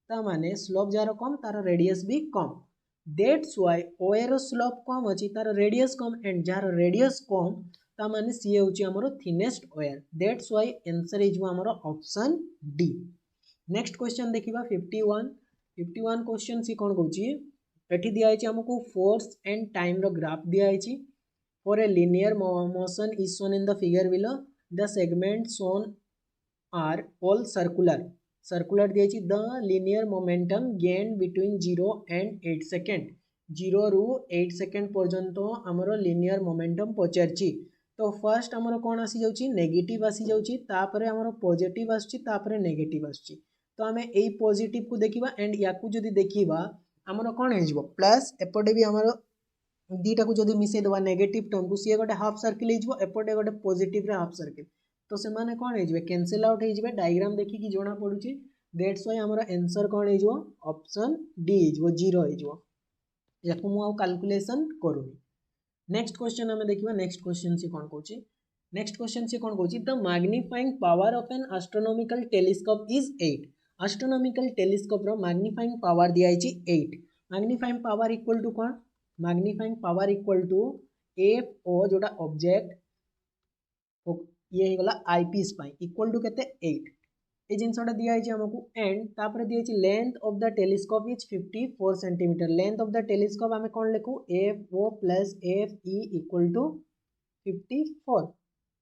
ता माने स्लोप जार कम तार रेडियस भी कम दैट्स व्हाई ओ एर स्लोप कम अच्छी तार रेडियस कम एंड जार रेडियस कम ता माने सी होची हमरो thinnest wire that's why answer is हमरो ऑप्शन डी। नेक्स्ट क्वेश्चन देखिबा 51 क्वेश्चन सी कोन कहूची एठी दिया है हमको फोर्स एंड टाइम रो ग्राफ दिया है for a linear motion is shown in the figure below the segments shown are all circular दिया है the linear momentum gained between 0 and 8 second 0 रू 8 सेकेंड पर्यंत आमर linear momentum पचारची तो फर्स्ट आमर कौन आसी जाउची नेगेटिव आसी जाउची तापरे आमर पॉजिटिव आसी तापरे नेगेटिव आसी तो आमे एई पॉजिटिव को देखिबा एंड याकू जदी देखिबा आमर कौन हे जिवो प्लस एपटे भी आमर दीटा को जदी मिसे दवा नेगेटिव टर्म को सी गोटे हाफ सर्किल हो एपटे गोटे पॉजिटिव रे हाफ सर्किल तो से माने कोन हे जिवे कैंसिल आउट हे जिवे डायग्राम देखि कि जोना पडुची दैट्स व्हाई हमर आंसर कोन हे जिवो ऑप्शन डी हे जिवो 0 हे जिवो याकू मु आ कैलकुलेशन करूनी। नेक्स्ट क्वेश्चन हमें देखिबा नेक्स्ट क्वेश्चन से कोन कहूची नेक्स्ट क्वेश्चन से कोन कहूची the magnifying power of an astronomical telescope is 8 astronomical telescope रो मैग्नीफाइंग पावर दिया है 8 मैग्नीफाइंग पावर इक्वल टू कोन magnifying power equal to F O जोटा ऑब्जेक्ट ये गला आईपीस पाई इक्वल टू केते 8 ए जिनसटा दिया है हमको एंड तापर दिया है length of the telescope is 54 centimetre length of the telescope हमें कौन लिखू F O plus F E equal to 54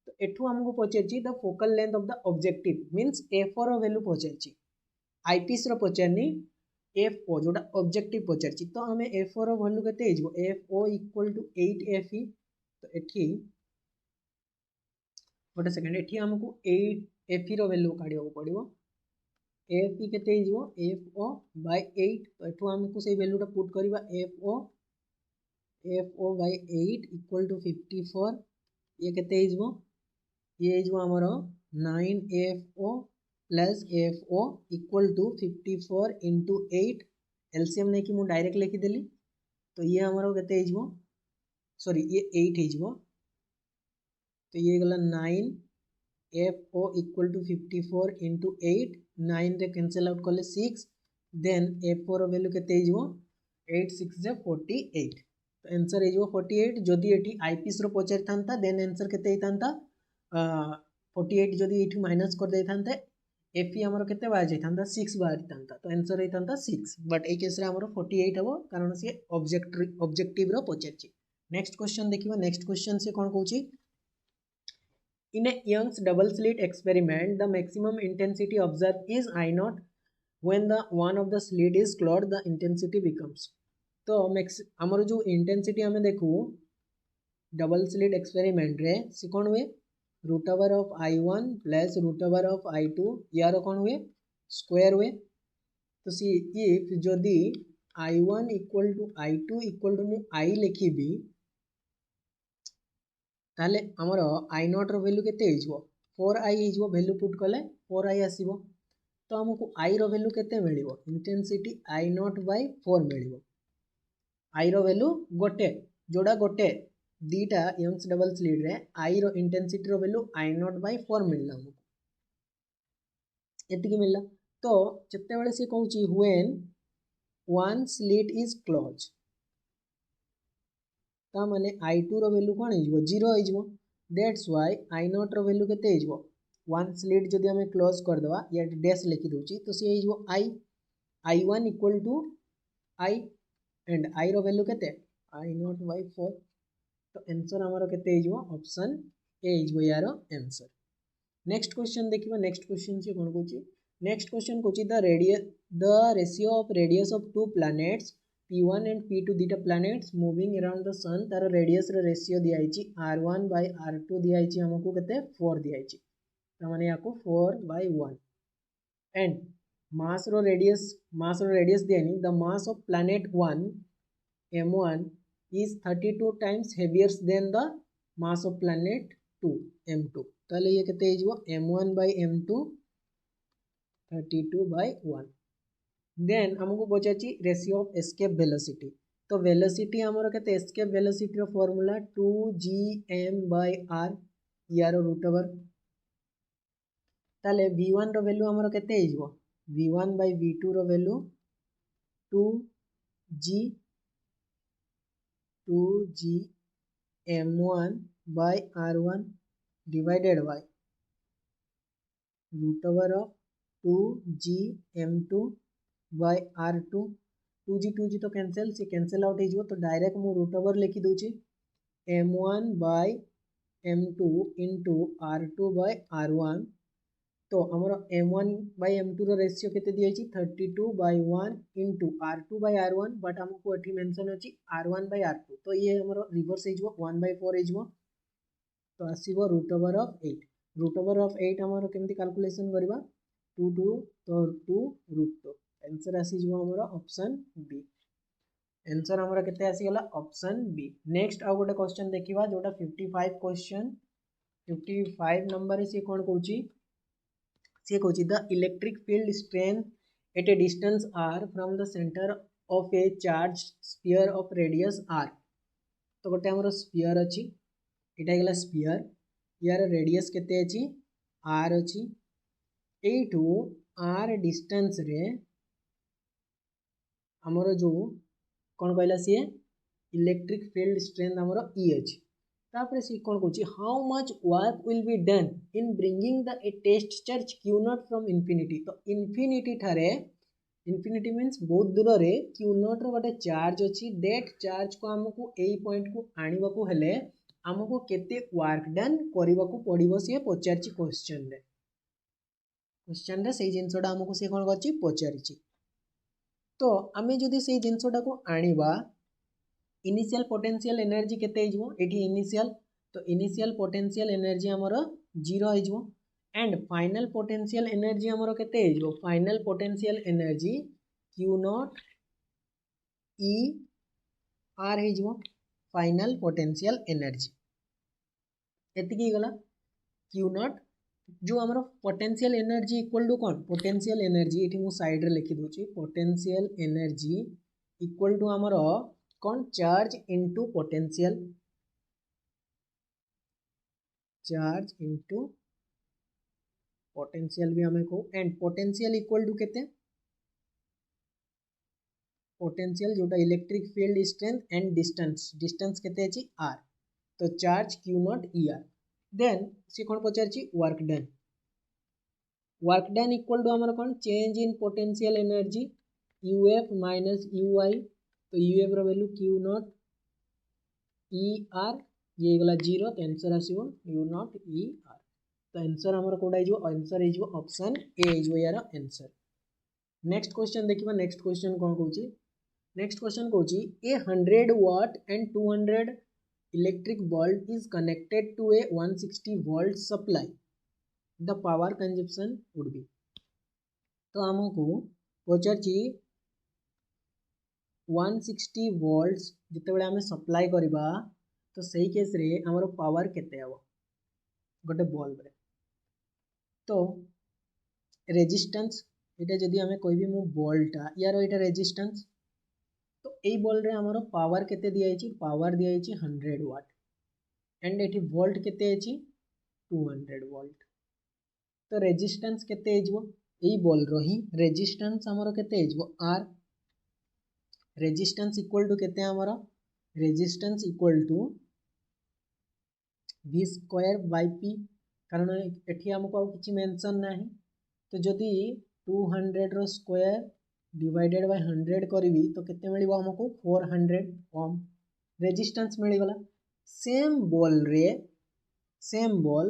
तो एठू हमको पचारची the focal length of the objective means F रो वैल्यू पचारची आईपीस रो पचारनी एफ ओ जोटा ऑब्जेक्टिव पचारची तो हमें एफ ओ रो वैल्यू केते हिजबो F O equal to 8 F E तो एठी गोटे सेकंड एठी हमको 8 एफ ई रो वैल्यू काढियो पड़िबो एफ ई केते हिजबो एफ ओ बाय 8 तो एठू हमको से वैल्यूटा पुट करबा f o by 8 equal to 54 ये केते हिजबो ये हिजबो हमरो 9 f O plus f O equal to 54 into 8 LCM नहीं कि मुझे डायरेक्ट लिखिदेली तो ये हमारा केते हिजबो सॉरी ये 8 हिजबो तो ये गला 9 f O equal to 54 into 8 9 रे कैंसिल आउट कले 6 देन एफ ओ रो वैल्यू केते हिजबो 8 6 जे 48 तो आंसर हिजबो 48 जदी एठी आईपीएस रो पचार थांता देन आंसर केते हितांता 48 जदी एठी माइनस कर दे थांते एफ ई हमर केते बाज जाइथांता 6 बाज थांता तो आंसर हितांता 6 बट ए केस रे हमर 48 हबो कारण से ऑब्जेक्टिव रो पचारची। नेक्स्ट क्वेश्चन देखिबा नेक्स्ट क्वेश्चन से कोन कहूची in a Young's double slit experiment the maximum intensity observe is I naught when the one of the slit is closed the intensity becomes तो हमर जो इंटेंसिटी हमें देखू डबल स्लिट एक्सपेरिमेंट रे से कोन हुए root over of I1 plus root over of I2 यार कौन हुए स्क्वायर हुए तो सी इफ जदि I1 equal to I2 equal to मु I लिखिबी ताले हमर I0 रो वैल्यू केते हिजबो 4I हिजबो वैल्यू पुट कले 4I आसीबो तो हमको I रो वैल्यू केते मिलिबो इंटेंसिटी I0 बाय 4 मिलिबो I रो वैल्यू गोटे जोड़ा गोटे दीटा यंग्स डबल स्लिट रे आई रो इंटेंसिटी रो वैल्यू I0 बाय 4 मिलला हमको एतिकी मिलला तो जत्ते बेले से कहूची when one slit is close ता माने I2 रो वैल्यू कोन हिजबो 0 हिजबो दैट्स व्हाई I0 रो वैल्यू केते हिजबो वन स्लिट जदी हमें क्लोज कर दवा या डैश लिखि दोची तो से हिजबो I1 equal to I and I रो वैल्यू केते I0 बाय 4 तो आंसर हमारा केते हिजबो ऑप्शन ए हिजबो यार आंसर। नेक्स्ट क्वेश्चन देखिबा नेक्स्ट क्वेश्चन से कोन कहूची नेक्स्ट क्वेश्चन कहूची the ratio of radius of two planets P1 and P2 दीटा planets moving around the sun तार रेडियस रे रेशियो दिया आइची R1 बाय R2 दिया आइची हमको केते 4 दिया आइची त माने याको 4 बाय 1 एंड मास रो रेडियस दिया नी the mass of planet 1 M1 is 32 times heavier than the mass of planet 2 M2 ताले ये केते हिजबो M1 by M2 32 by 1 देन हमको पचाची रेशियो ऑफ एस्केप वेलोसिटी तो वेलोसिटी हमरो केते एस्केप वेलोसिटी रो फार्मूला 2gm by r यार रूट ओवर ताले v1 रो वैल्यू हमरो केते हिजबो v1 by v2 रो value 2g m1 by r1 divided by root over of 2g m2 by r2 2g तो कैंसिल से कैंसिल आउट हो तो डायरेक्ट मु रूट ओवर लिखी दूची m1 by m2 into r2 by r1 तो हमर m1 by m2 row ratio केते दिया छी 32 by 1 into r2 by r1 but हमको एठी मेंशन अछि r1 by r2 तो ये हमर रिवर्स हिजबो 1 by 4 हिजबो तो आसीबो root over of 8 root over of 8 हमर केमती कैलकुलेशन करबा 2 2 तो 2 रूट 2 आंसर आसी जो हमर ऑप्शन बी आंसर हमर केते आसी गला ऑप्शन बी नेक्स्ट आ गोटे क्वेश्चन देखिबा जोटा 55 क्वेश्चन 55 नंबर से कोन कहूची से कहूची the electric field strength at a distance r from the centre of a charge sphere of radius r तो गोटे हमर स्फीयर अछि एटा गला स्फीयर यार रेडियस केते अछि r अछि एठू r डिस्टेंस रे हमरो जो कौन कहला सी इलेक्ट्रिक फील्ड स्ट्रेंथ हमरो ई अछि तापर सी कौन कहूची how much work will be done in bringing the a test charge q naught from infinity to infinity थारे इंफिनिटी मींस बहुत दूर रे q नॉट रो गोटे चार्ज अछि दैट चार्ज को हमको एई पॉइंट को आनिबा को हेले हमको केते वर्क डन करबा को पड़िबो से पचारची क्वेश्चन रे सेही जिंसोडा हमको से कोन करची पचारची तो आमे जदि से जिंसोडा को आनिबा इनिशियल पोटेंशियल एनर्जी केते हिजबो एठी इनिशियल तो इनिशियल पोटेंशियल एनर्जी हमरो 0 हिजबो एंड फाइनल पोटेंशियल एनर्जी हमरो केते हिजबो final potential energy q naught e r हिजबो फाइनल पोटेंशियल एनर्जी एतिकी गला q नॉट जो हमरो पोटेंशियल एनर्जी इक्वल टू कौन पोटेंशियल एनर्जी एठी मु साइड रे लिखि दोची पोटेंशियल एनर्जी इक्वल टू हमरो कौन चार्ज इनटू पोटेंशियल भी हमें को एंड पोटेंशियल इक्वल टू केते पोटेंशियल जोटा electric field strength and distance केते अछि r तो charge q naught er then से कौन पचारची वर्क डन इक्वल टू हमर कौन change in potential energy uf minus ui तो uf रो वैल्यू q नॉट er ये गला 0 तो आंसर आसीबो u नॉट er तो आंसर हमर कोडा हिजो आंसर हिजो ऑप्शन ए हिजो यार आंसर नेक्स्ट क्वेश्चन देखिबा नेक्स्ट क्वेश्चन कोन कहूची नेक्स्ट क्वेश्चन कहूची a 100 watt and 200 electric bulb is connected to a 160 volt supply the power consumption would be तो हमको पचारची 160 volts जिते बेले हमें सप्लाई करबा तो सही केस रे हमर पावर केते हबो गोटे बल्ब रे तो रेजिस्टेंस एटा जदी हमें कहबी मु वोल्टा यार एटा रेजिस्टेंस तो ए बल्ब रे हमर पावर केते दिया अछि पावर दिया अछि 100 वाट एंड एठी वोल्ट केते अछि 200 वोल्ट तो रेजिस्टेंस केते हिजबो ए बल्ब रो ही रेजिस्टेंस हमर केते हिजबो r रेजिस्टेंस इक्वल टू केते हमर resistance equal to v square by p कारण एठी हमको किछि मेंशन नाही तो जदी 200 रो स्क्वायर डिवाइडेड बाय 100 करबी तो केते मिलिबो हमको 400 ओम रेजिस्टेंस मिल गला सेम बॉल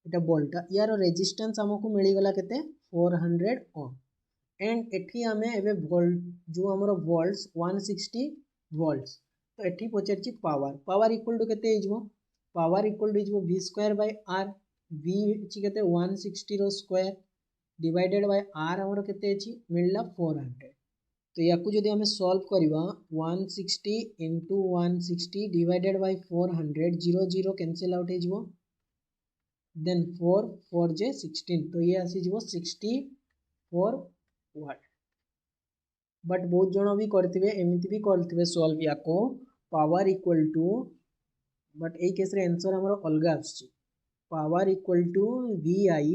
एटा बोल्टा यार रेजिस्टेंस हमको मिल गला केते 400 ओम एंड एठी हमें एबे वोल्ट जो हमरो वोल्ट्स 160 वोल्ट्स तो एठी पचरची पावर इक्वल टू केते हिजबो पावर इक्वल टू हिजबो v square by r v छि केते 160 रो स्क्वायर डिवाइडेड बाय r हमरो केते अछि मिलला 400 तो याकू जदी हमें सॉल्व करबा 160 into 160 divided by 400 0 0 cancel out हिजबो देन 4 4 जे 16 तो ये आसी जिवो 64 वाट बट बहुत जण भी करथिबे एमिति भी करथिबे सॉल्व याको पावर इक्वल टू बट ए केस रे आंसर हमरो अलगा आछि power equal to V I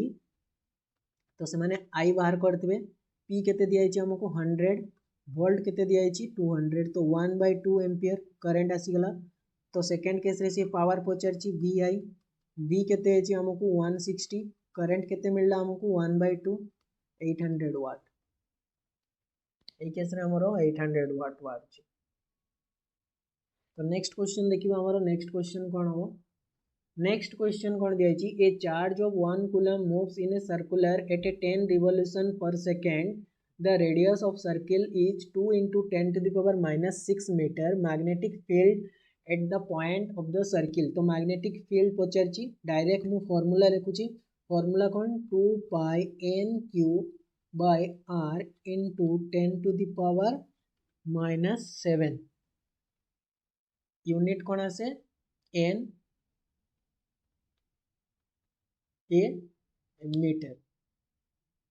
तो से माने आई बाहर करते पी केते दिया हमको 100 वोल्ट केते दिया 200 तो 1/2 एम्पियर करंट आसीगला तो सेकेंड केस रे से पावर पचारची वी आई वी केते हमको 160 करंट केते मिलला हमको 1/2 800 वाट ए केस रे हमरो 800 वाट बाहर तो नेक्स्ट क्वेश्चन देखिबा हमरो नेक्स्ट क्वेश्चन कोन हो नेक्स्ट क्वेश्चन कौन दिया a charge of 1 coulomb moves in a circular at a 10 revolution per second the radius of circle is 2 × 10⁻⁻6 metre magnetic field at the point of the circle तो मैग्नेटिक फील्ड पचारची डायरेक्ट मु फॉर्मूला लिखुची फॉर्मूला कौन 2πn⁻r × 10⁻⁻7 यूनिट कौन आसे n ए मीटर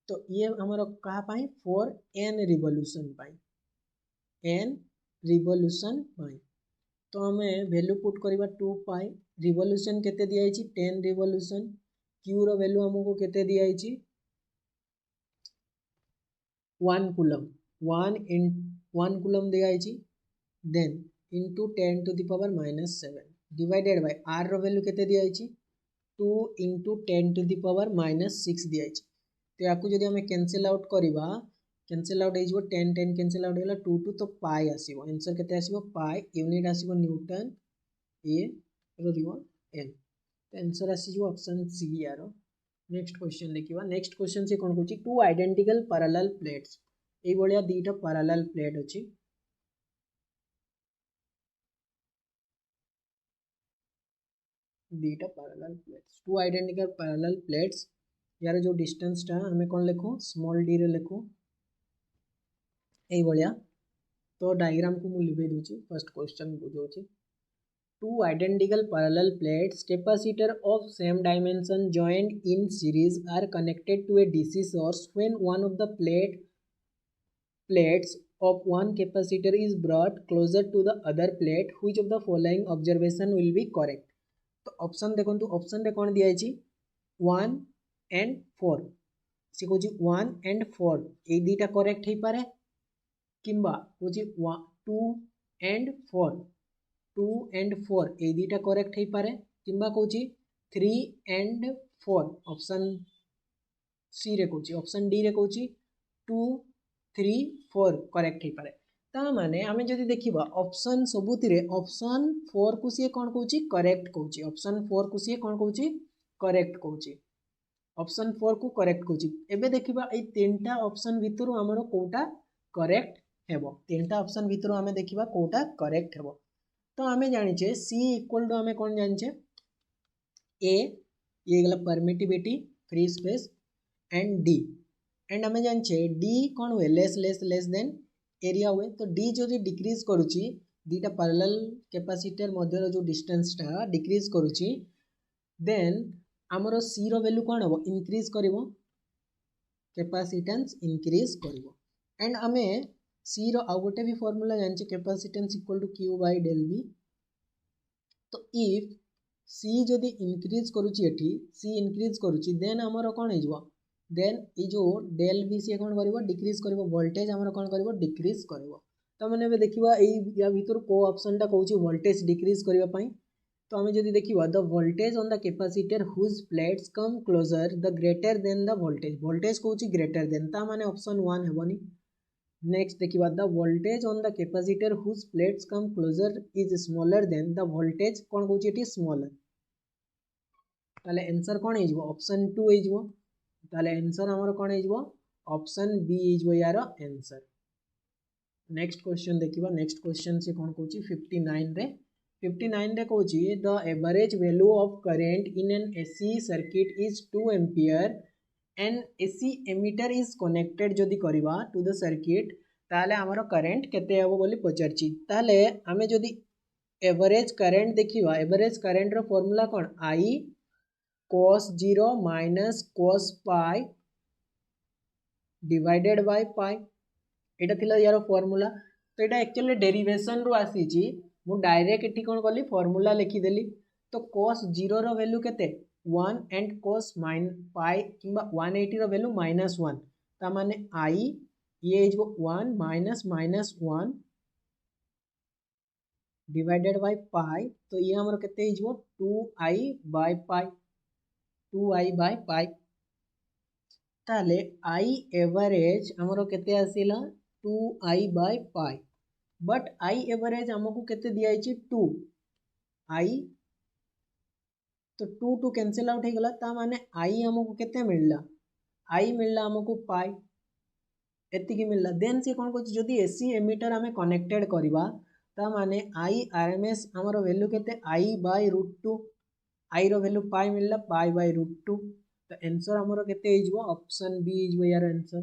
तो ये हमारा कहा पाई 4 n रिवोल्यूशन पाई n रिवोल्यूशन पाई तो हमें वैल्यू पुट करबा 2 पाई रिवोल्यूशन केते दिया 10 रिवोल्यूशन q रो वैल्यू हमको केते दिया 1 कूलम 1 कूलम दिया then into 10⁻⁻7 divided by r रो वैल्यू केते दिया 2 × 10⁻⁻6 दिया तो या जब आम कैंसिल आउट करवा कैंसिल आउट हो 10 10 कैंसिल आउट होगा 2 2 तो पाई आसो आंसर केते आसो पाई यूनिट आसो न्यूटन ए रो एम तो आंसर आसीजो ऑप्शन सी यार नेक्स्ट क्वेश्चन देखिबा नेक्स्ट क्वेश्चन से कोन कहूची टू आइडेंटिकल पैरेलल प्लेट्स ए बलिया दीटा पैरेलल प्लेट अछि दीटा parallel plates two identical parallel plates यार जो डिस्टेंस टा हमें कौन लिखो स्मॉल डी रे लिखो ए बलिया तो डायग्राम को मु लिखे दूची फर्स्ट क्वेश्चन बुझौची two identical parallel plates capacitor of same dimension joined in series are connected to a DC source when one of the plates of one capacitor is brought closer to the other plate which of the following observation will be correct तो ऑप्शन देखो ऑप्शन रे कौन दिया 1 and 4 से कहूँ 1 and 4 ये दीटा करेक्ट हो पारे किंबा कहूँ 2 and 4 2 and 4 ये दीटा करेक्ट हो पारे किंबा कहूँ 3 and 4 ऑप्शन सी रे कहूँ ऑप्शन डी रे कहूँ 2 3 4 करेक्ट हो पारे ता माने आमे जदि देखिबा ऑप्शन सबुतिरे ऑप्शन 4 को सी कोन कहूची करेक्ट कहूची ऑप्शन 4 को सी कोन कहूची करेक्ट कहूची ऑप्शन 4 को करेक्ट कहूची एबे देखिबा ए तीनटा ऑप्शन भितरु हमरो कोटा करेक्ट हेबो तीनटा ऑप्शन भितरु हमें देखिबा कोटा करेक्ट हेबो तो हमें जानिचे सी इक्वल टू हमें कोन जानिचे ए ये गला permittivity free space and D and हमें जानिचे डी कोन हुए लेस देन एरिया हुए तो डी जो डिक्रीज करुची दीटा पैरेलल कैपेसिटर मध्य जो डिस्टेंस टा डिक्रीज करुची देन आमर सी रो वैल्यू कौन हम इनक्रीज करिवो कैपेसिटेंस इनक्रीज करिवो एंड आमे सी रो आउ गोटे भी फार्मूला जानिचे capacitance equal to Q by del V तो इफ सी जदि इनक्रीज करुची एठी सी इनक्रीज करुची देन आमर कौन हो देन ये जो डेल बी सी कौन कर डिक्रीज कर वोल्टेज आम कौन कर डिक्रीज कर तो मैंने देखा या भर को ऑप्शन टा कहूँ वोल्टेज डिक्रीज करने तो आम जब देखा the voltage on the capacitor whose plates come closer the greater than the voltage कहूँ ग्रेटर देन ता माने ऑप्शन 1 हेबनी नेक्स्ट देखा the voltage on the capacitor whose plates come closer is smaller than the voltage कौन कहूँ ये स्मॉलर ताले आंसर कौन हो ऑप्शन 2 हो ताले आंसर हमर कौन हो ऑप्शन बी हो यार आंसर नेक्स्ट क्वेश्चन देखिबा नेक्स्ट क्वेश्चन से कौन कहूँ 59 रे कहूँ the average value of current in an AC circuit is 2 ampere N AC emitter is connected जदि करवा टू द सर्किट ताले हमर करेंट केते हेबो बोली पचारची ताले आमे जदि एवरेज करेंट देखिबा एवरेज करेंट रो फार्मूला कौन आई cos 0 minus cos pi divided by pi एटा थिला यार फार्मूला तो एटा एक्चुअली डेरिवेशन रो आसीची मु डायरेक्ट एठी कोन करली फार्मूला लिखि देली तो cos 0 रो वैल्यू केते 1 एंड cos माइन पाई कि 180 रो वैल्यू -1 ता माने आई ये जो 1 -1 डिवाइडेड बाय पाई तो ये हमर केते हो 2i by pi 2i by pi ताले आई एवरेज हमर केते आसीला 2i by pi but I average हमको केते दिया है 2 आई तो 2 टू कैंसिल आउट हो गला ता माने आई हमको केते मिलला आई मिलला हमको पाई एतिकी मिलला देन से कोन कोची जदी एसी एमीटर हमें कनेक्टेड करबा ता माने आई आरएमएस हमरो वैल्यू केते आई बाय √2 आई रो वैल्यू पाई मिलला पाई बाय √2 तो आंसर हमरो केते हिजबो ऑप्शन बी हिजबो यार आंसर।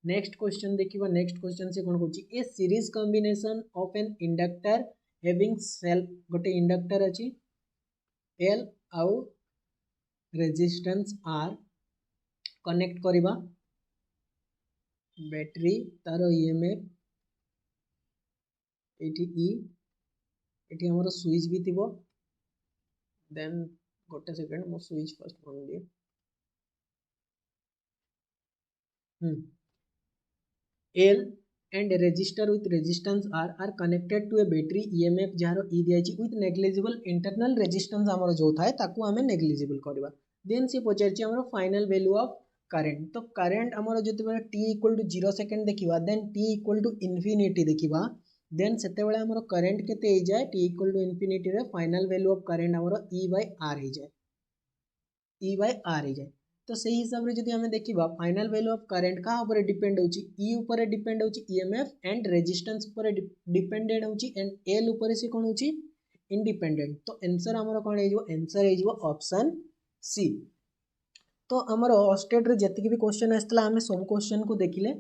नेक्स्ट क्वेश्चन देखिबा नेक्स्ट क्वेश्चन से कोन कोची a series combination of an inductor having cell गोटे इंडक्टर अछि एल आउ रेजिस्टेंस आर कनेक्ट करिबा बैटरी तारो ईएमएफ एठी ई एठी हमरो स्विच भी थिबो देन गोटे सेकंड मो स्विच फर्स्ट बन दिए L and resistor with resistance R are connected to a battery EMF जार ई दिया छि with negligible internal resistance हमर जो थाए ताकू हमें negligible करबा देन से पचार छि हमर फाइनल वैल्यू ऑफ करंट तो करंट हमर जति बेले t = 0 सेकंड देखिबा देन t = इंफिनिटी देखिबा देन सेते बेले हमर करंट केते हो जाए t = इंफिनिटी रे फाइनल वैल्यू ऑफ करंट हमर E/R हो जाए E/R हो जाए तो सही हिसाब रे जदि हमें देखिबा फाइनल वैल्यू ऑफ करंट का ऊपर डिपेंड होची ई ऊपर डिपेंड होची ईएमएफ एंड रेजिस्टेंस ऊपर डिपेंडेंट होची एंड एल ऊपर से कोन होची इंडिपेंडेंट तो आंसर हमर कोन हेजो आंसर हेजो ऑप्शन सी। तो हमर ऑस्टेट रे जति भी क्वेश्चन आस्तला हमें सब क्वेश्चन को देखिले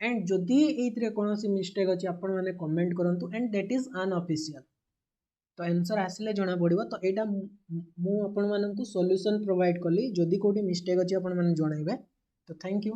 एंड जदि एइतरे कोनोसी मिस्टेक अछि आपण माने कमेंट करंतु एंड दैट इज अनऑफिशियल तो आंसर आसिले जना पड़िबो तो एटा मु आपण माननकु सॉल्यूशन प्रोवाइड कली जदि कोठी मिस्टेक अछि आपण माने जणाइबे तो थैंक यू।